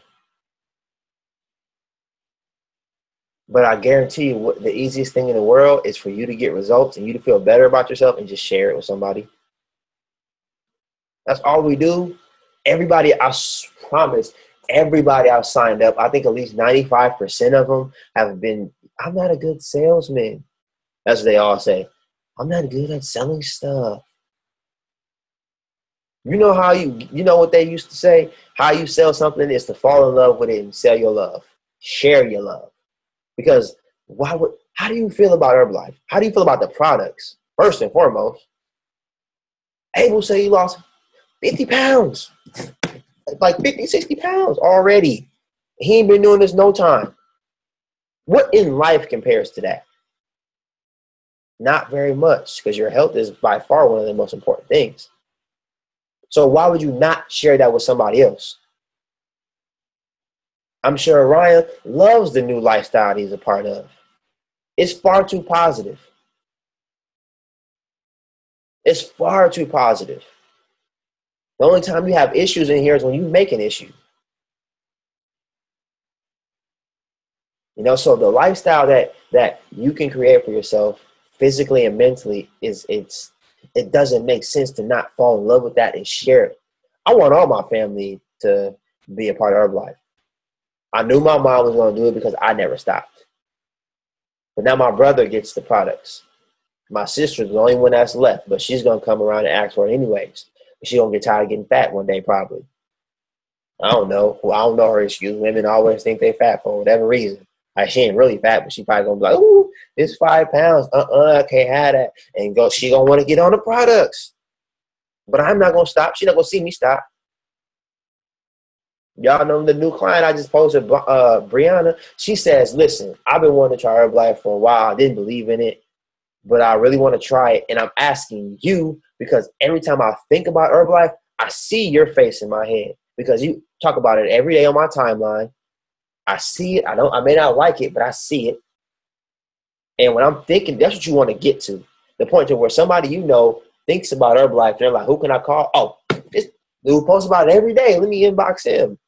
A: But I guarantee you, the easiest thing in the world is for you to get results and you to feel better about yourself and just share it with somebody. That's all we do. Everybody, I promise, everybody I've signed up, I think at least 95% of them have been, I'm not a good salesman. That's what they all say. I'm not good at selling stuff. You know how you know what they used to say? How you sell something is to fall in love with it and sell your love. Share your love. Because how do you feel about Herbalife? How do you feel about the products? First and foremost, Abel said he lost 50 pounds. Like 50, 60 pounds already. He ain't been doing this no time. What in life compares to that? Not very much, because your health is by far one of the most important things. So why would you not share that with somebody else? I'm sure Ryan loves the new lifestyle he's a part of. It's far too positive. It's far too positive. The only time you have issues in here is when you make an issue. You know, so the lifestyle that you can create for yourself physically and mentally it doesn't make sense to not fall in love with that and share it. I want all my family to be a part of Herbalife. I knew my mom was going to do it because I never stopped. But now my brother gets the products. My sister's the only one that's left, but she's going to come around and ask for it anyways. She's going to get tired of getting fat one day probably. I don't know. Well, I don't know her excuse. Women always think they're fat for whatever reason. Like, she ain't really fat, but she probably going to be like, ooh, it's 5 pounds. I can't have that. And she going to want to get on the products. But I'm not going to stop. She's not going to see me stop. Y'all know the new client I just posted, Brianna. She says, listen, I've been wanting to try Herbalife for a while. I didn't believe in it, but I really want to try it. And I'm asking you because every time I think about Herbalife, I see your face in my head because you talk about it every day on my timeline. I see it. I may not like it, but I see it. And when I'm thinking, that's what you want to get to. The point to where somebody you know thinks about Herbalife. They're like, who can I call? Oh, this dude posts about it every day. Let me inbox him.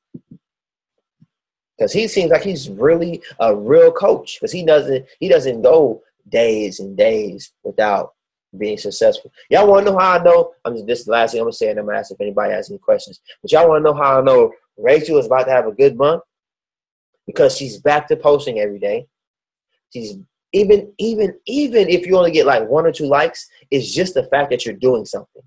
A: Because he seems like he's really a real coach. Because he doesn't go days and days without being successful. Y'all want to know how I know? This is the last thing I'm going to say, and I'm going to ask if anybody has any questions. But y'all want to know how I know Rachel is about to have a good month? Because she's back to posting every day. She's even if you only get like 1 or 2 likes, it's just the fact that you're doing something.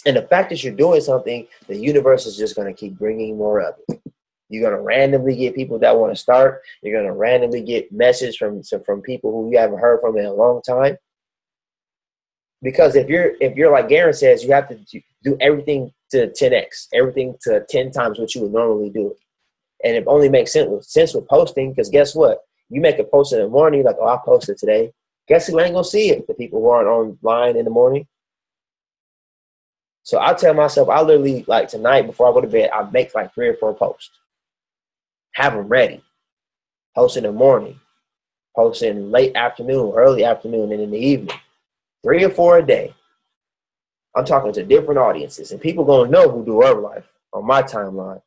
A: And the fact that you're doing something, the universe is just going to keep bringing more of it. You're going to randomly get people that want to start. You're going to randomly get messages from people who you haven't heard from in a long time. Because if you're like Garen says, you have to do everything to 10x, everything to 10 times what you would normally do. And it only makes sense with posting, because guess what? You make a post in the morning, like, oh, I posted today. Guess who ain't going to see it? The people who aren't online in the morning. So I tell myself, I literally, like tonight before I go to bed, I make like 3 or 4 posts. Have them ready. Post in the morning. Post in late afternoon, early afternoon, and in the evening. 3 or 4 a day. I'm talking to different audiences, and people going to know who do Herbalife on my timeline.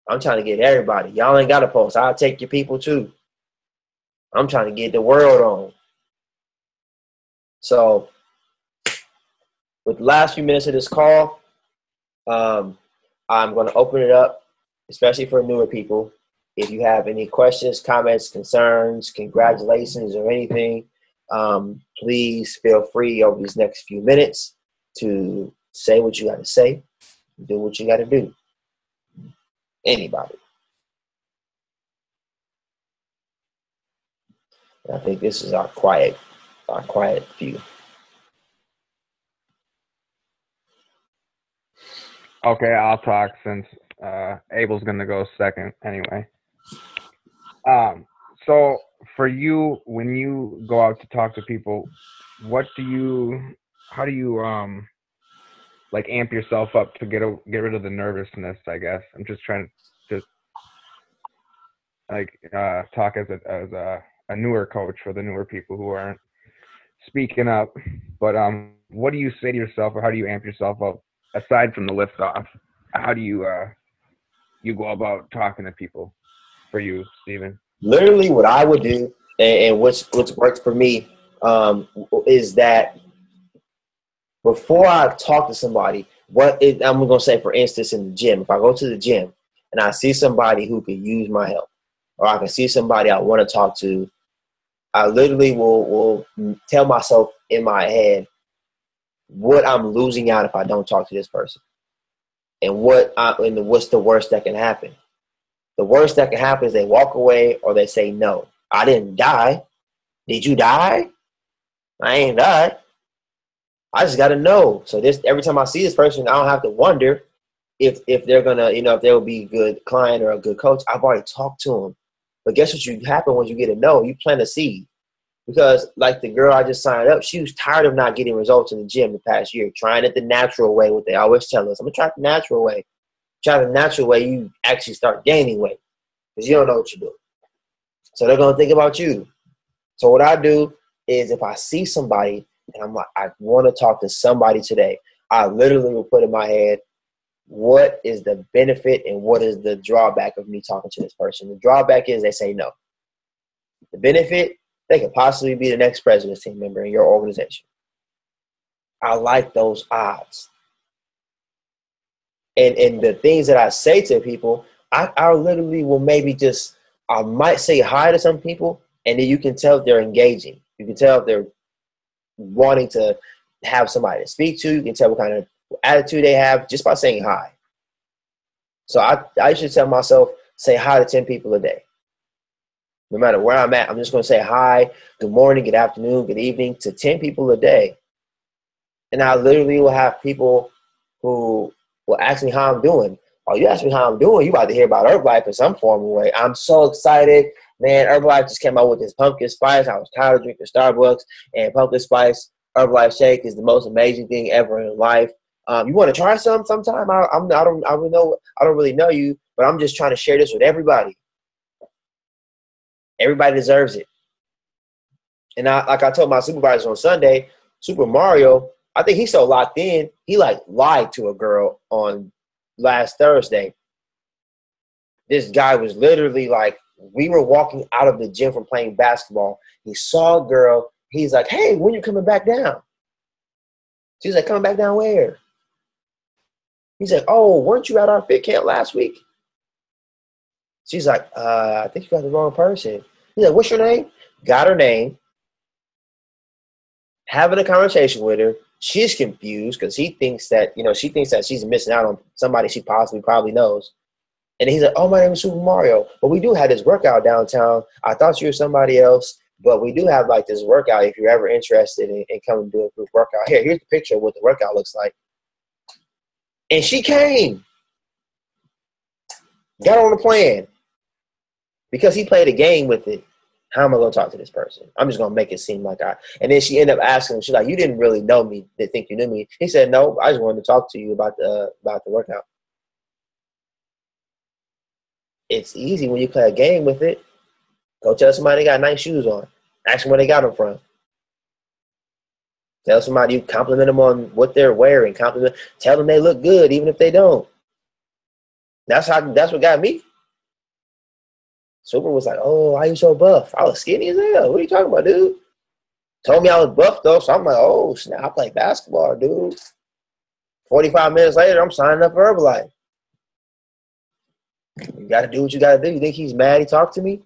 A: I'm trying to get everybody. Y'all ain't got to post. I'll take your people too. I'm trying to get the world on. So with the last few minutes of this call, I'm going to open it up, especially for newer people. If you have any questions, comments, concerns, congratulations, or anything, please feel free over these next few minutes to say what you got to say, do what you got to do. Anybody. I think this is our quiet view.
C: Okay, I'll talk since Abel's gonna go second anyway. So for you, when you go out to talk to people, how do you like amp yourself up to get rid of the nervousness? I guess I'm just trying to like talk as a newer coach for the newer people who aren't speaking up. But what do you say to yourself, or how do you amp yourself up aside from the lift off? How do you you go about talking to people for you, Stephen? Literally
A: what I would do, and what's worked for me, is that before I talk to somebody, I'm going to say, for instance, in the gym, if I go to the gym and I see somebody who could use my help, or I can see somebody I want to talk to, I literally will tell myself in my head what I'm losing out if I don't talk to this person, and what's the worst that can happen. The worst that can happen is they walk away, or they say, no, I didn't die. Did you die? I ain't died. I just got to know. So every time I see this person, I don't have to wonder if they're going to, if they'll be a good client or a good coach. I've already talked to them. But guess what happen when you get a no? You plant a seed. Because like the girl I just signed up, she was tired of not getting results in the gym the past year, trying it the natural way, what they always tell us. I'm going to try the natural way. Try the natural way, you actually start gaining weight because you don't know what you're doing. So they're going to think about you. So what I do is, if I see somebody and I'm like, I want to talk to somebody today, I literally will put in my head, what is the benefit and what is the drawback of me talking to this person? The drawback is they say no. The benefit, they could possibly be the next president's team member in your organization. I like those odds. And the things that I say to people, I literally will I might say hi to some people, and then you can tell if they're engaging. You can tell if they're wanting to have somebody to speak to. You can tell what kind of attitude they have just by saying hi. So I should tell myself, say hi to 10 people a day. No matter where I'm at, I'm just going to say hi, good morning, good afternoon, good evening to 10 people a day. And I literally will have people who will ask me how I'm doing. Oh, you ask me how I'm doing, you about to hear about Herbalife in some form of way. I'm so excited. Man, Herbalife just came out with this pumpkin spice. I was tired of drinking Starbucks, and pumpkin spice Herbalife shake is the most amazing thing ever in life. You want to try some sometime? I don't really know you, but I'm just trying to share this with everybody. Everybody deserves it. And like I told my supervisor on Sunday, Super Mario, I think he's so locked in, he like lied to a girl on last Thursday. This guy was literally like, we were walking out of the gym from playing basketball. He saw a girl. He's like, hey, when you coming back down? She's like, coming back down where? He's like, oh, weren't you at our fit camp last week? She's like, I think you got the wrong person. He's like, what's your name? Got her name. Having a conversation with her. She's confused because she thinks that she's missing out on somebody she probably knows. And he's like, oh, my name is Super Mario. But we do have this workout downtown. I thought you were somebody else. But we do have like this workout if you're ever interested in coming to do a group workout. Here's the picture of what the workout looks like. And she came. Got on the plan. Because he played a game with it. How am I going to talk to this person? I'm just going to make it seem like and then she ended up asking him, she's like, you didn't really know me. They think you knew me. He said, no, I just wanted to talk to you about the workout. It's easy when you play a game with it. Go tell somebody they got nice shoes on. Ask them where they got them from. Tell somebody you compliment them on what they're wearing. Tell them they look good even if they don't. That's what got me. Super was like, oh, why you so buff? I was skinny as hell. What are you talking about, dude? Told me I was buff, though, so I'm like, oh, snap, I play basketball, dude. 45 minutes later, I'm signing up for Herbalife. You got to do what you got to do. You think he's mad he talked to me?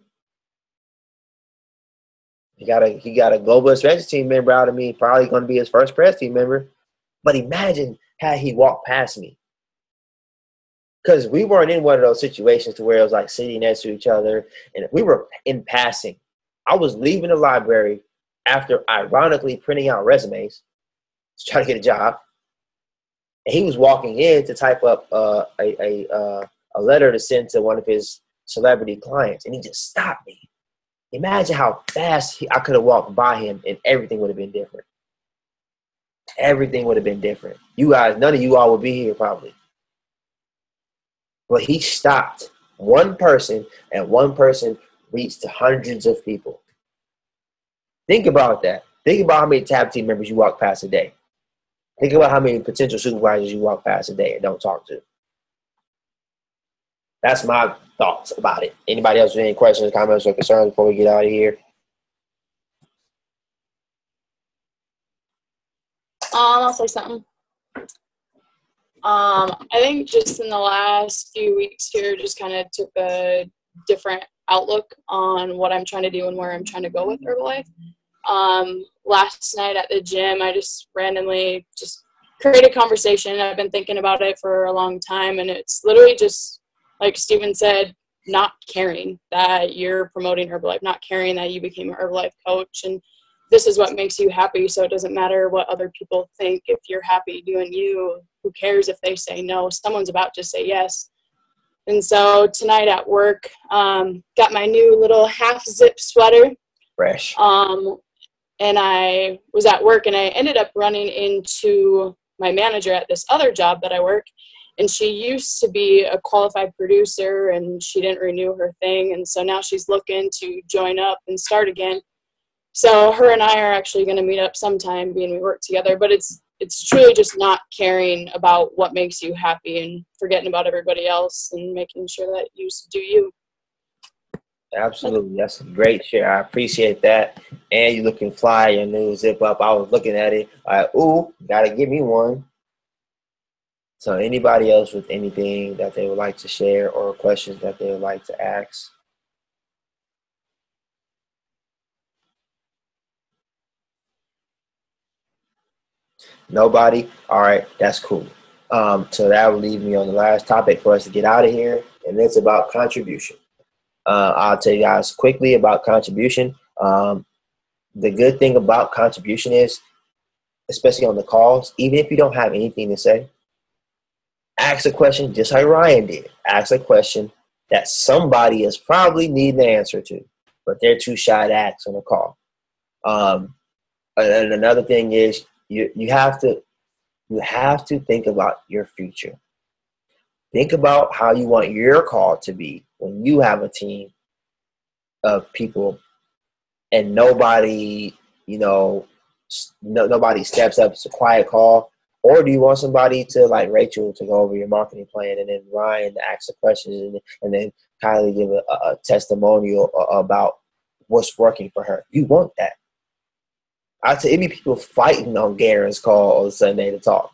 A: He got a global expansion team member out of me, probably going to be his first press team member. But imagine how he walked past me. Because we weren't in one of those situations to where it was like sitting next to each other. And we were in passing. I was leaving the library after ironically printing out resumes to try to get a job. And he was walking in to type up a letter to send to one of his celebrity clients. And he just stopped me. Imagine how fast I could have walked by him and everything would have been different. Everything would have been different. You guys, none of you all would be here probably. But he stopped one person, and one person reached to hundreds of people. Think about that. Think about how many tab team members you walk past a day. Think about how many potential supervisors you walk past a day and don't talk to. That's my thoughts about it. Anybody else with any questions, comments, or concerns before we get out of here?
D: I'll say something. I think just in the last few weeks here, just kind of took a different outlook on what I'm trying to do and where I'm trying to go with Herbalife. Last night at the gym, I just randomly just created a conversation. I've been thinking about it for a long time, and it's literally just, like Steven said, not caring that you're promoting Herbalife, not caring that you became an Herbalife coach, and this is what makes you happy, so it doesn't matter what other people think. If you're happy doing you, who cares if they say no? Someone's about to say yes. And so tonight at work, got my new little half-zip sweater.
A: Fresh.
D: And I was at work, and I ended up running into my manager at this other job that I work. And she used to be a qualified producer, and she didn't renew her thing. And so now she's looking to join up and start again. So her and I are actually going to meet up sometime, being we work together. But it's truly just not caring about what makes you happy and forgetting about everybody else and making sure that you do you.
A: Absolutely. That's a great share. I appreciate that. And you looking fly, your new zip up. I was looking at it like, ooh, gotta give me one. So anybody else with anything that they would like to share or questions that they would like to ask? Nobody? All right, that's cool. So that will leave me on the last topic for us to get out of here, and it's about contribution. I'll tell you guys quickly about contribution. The good thing about contribution is, especially on the calls, even if you don't have anything to say, ask a question just like Ryan did. Ask a question that somebody is probably needing an answer to, but they're too shy to ask on a call. And another thing is you have to You have to think about your future. Think about how you want your call to be when you have a team of people and nobody, nobody steps up. It's a quiet call. Or do you want somebody to, like Rachel, to go over your marketing plan, and then Ryan to ask the questions, and then Kylie give a testimonial about what's working for her? You want that. I'd say it'd be people fighting on Garen's call on Sunday to talk.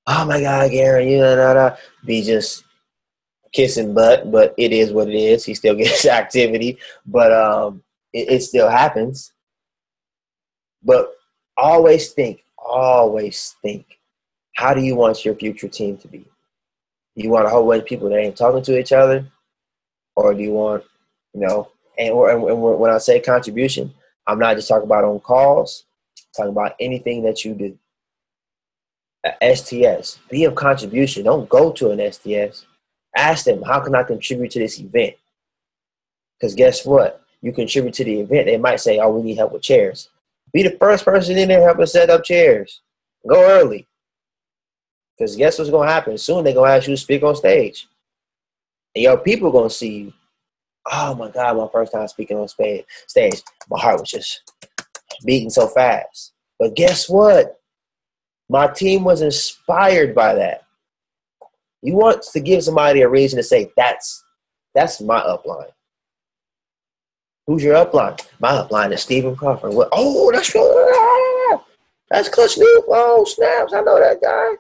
A: Oh my God, Garen, be just kissing butt, but it is what it is. He still gets activity, but it still happens. But always think, how do you want your future team to be? Do you want a whole bunch of people that ain't talking to each other? Or do you want, and when I say contribution, I'm not just talking about on calls, I'm talking about anything that you do. STS, be of contribution. Don't go to an STS. Ask them, how can I contribute to this event? Because guess what? You contribute to the event, they might say, oh, we need help with chairs. Be the first person in there helping set up chairs. Go early. Because guess what's going to happen? Soon they're going to ask you to speak on stage. And your people going to see you. Oh, my God, my first time speaking on stage. My heart was just beating so fast. But guess what? My team was inspired by that. You want to give somebody a reason to say, that's my upline. Who's your upline? My upline is Stephen Crawford. Well, oh, that's Clutch New. Oh, snaps. I know that guy.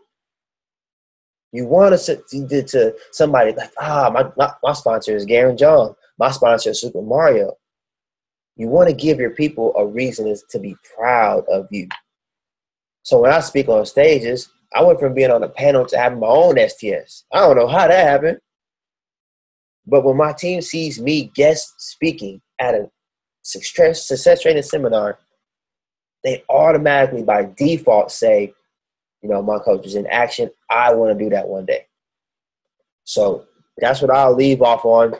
A: You want to say to somebody like, my sponsor is Garen John. My sponsor is Super Mario. You want to give your people a reason to be proud of you. So when I speak on stages, I went from being on a panel to having my own STS. I don't know how that happened. But when my team sees me guest speaking at a success training seminar, they automatically by default say, my coach is in action. I want to do that one day. So that's what I'll leave off on.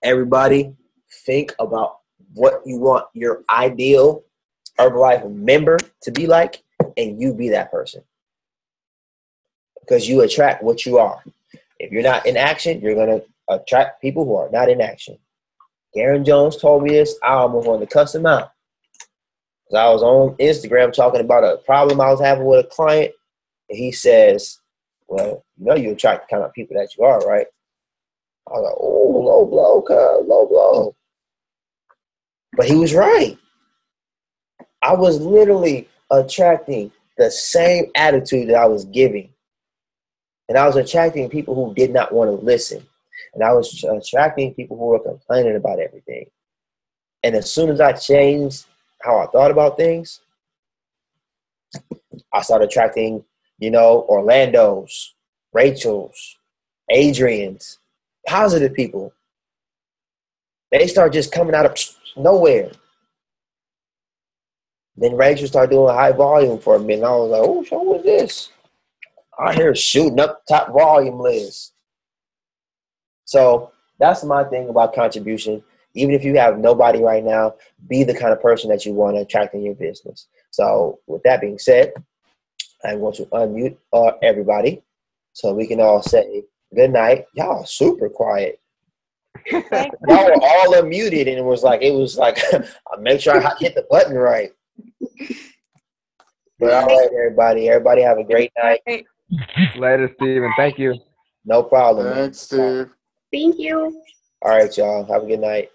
A: Everybody, think about what you want your ideal Herbalife member to be like, and you be that person. Because you attract what you are. If you're not in action, you're going to attract people who are not in action. Garen Jones told me this. I almost wanted to cuss him out. Because I was on Instagram talking about a problem I was having with a client. And he says, well, you attract the kind of people that you are, right? I was like, oh, low blow, cuz, low blow. But he was right. I was literally attracting the same attitude that I was giving. And I was attracting people who did not want to listen. And I was attracting people who were complaining about everything. And as soon as I changed how I thought about things, I started attracting, Orlando's, Rachel's, Adrian's, positive people. They start just coming out of nowhere. Then Rachel started doing high volume for a minute. I was like, oh, so what is this? I hear shooting up top volume list. So that's my thing about contribution. Even if you have nobody right now, be the kind of person that you want to attract in your business. So with that being said, I'm going to unmute everybody so we can all say good night. Y'all are super quiet. Y'all were all unmuted, and it was like I make sure I hit the button right. But all right, everybody. Everybody have a great night.
C: Later, Steven. Thank you.
A: No problem.
E: Thanks, Steve.
B: Thank you.
A: All right, y'all. Have a good night.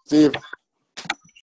E: Steve.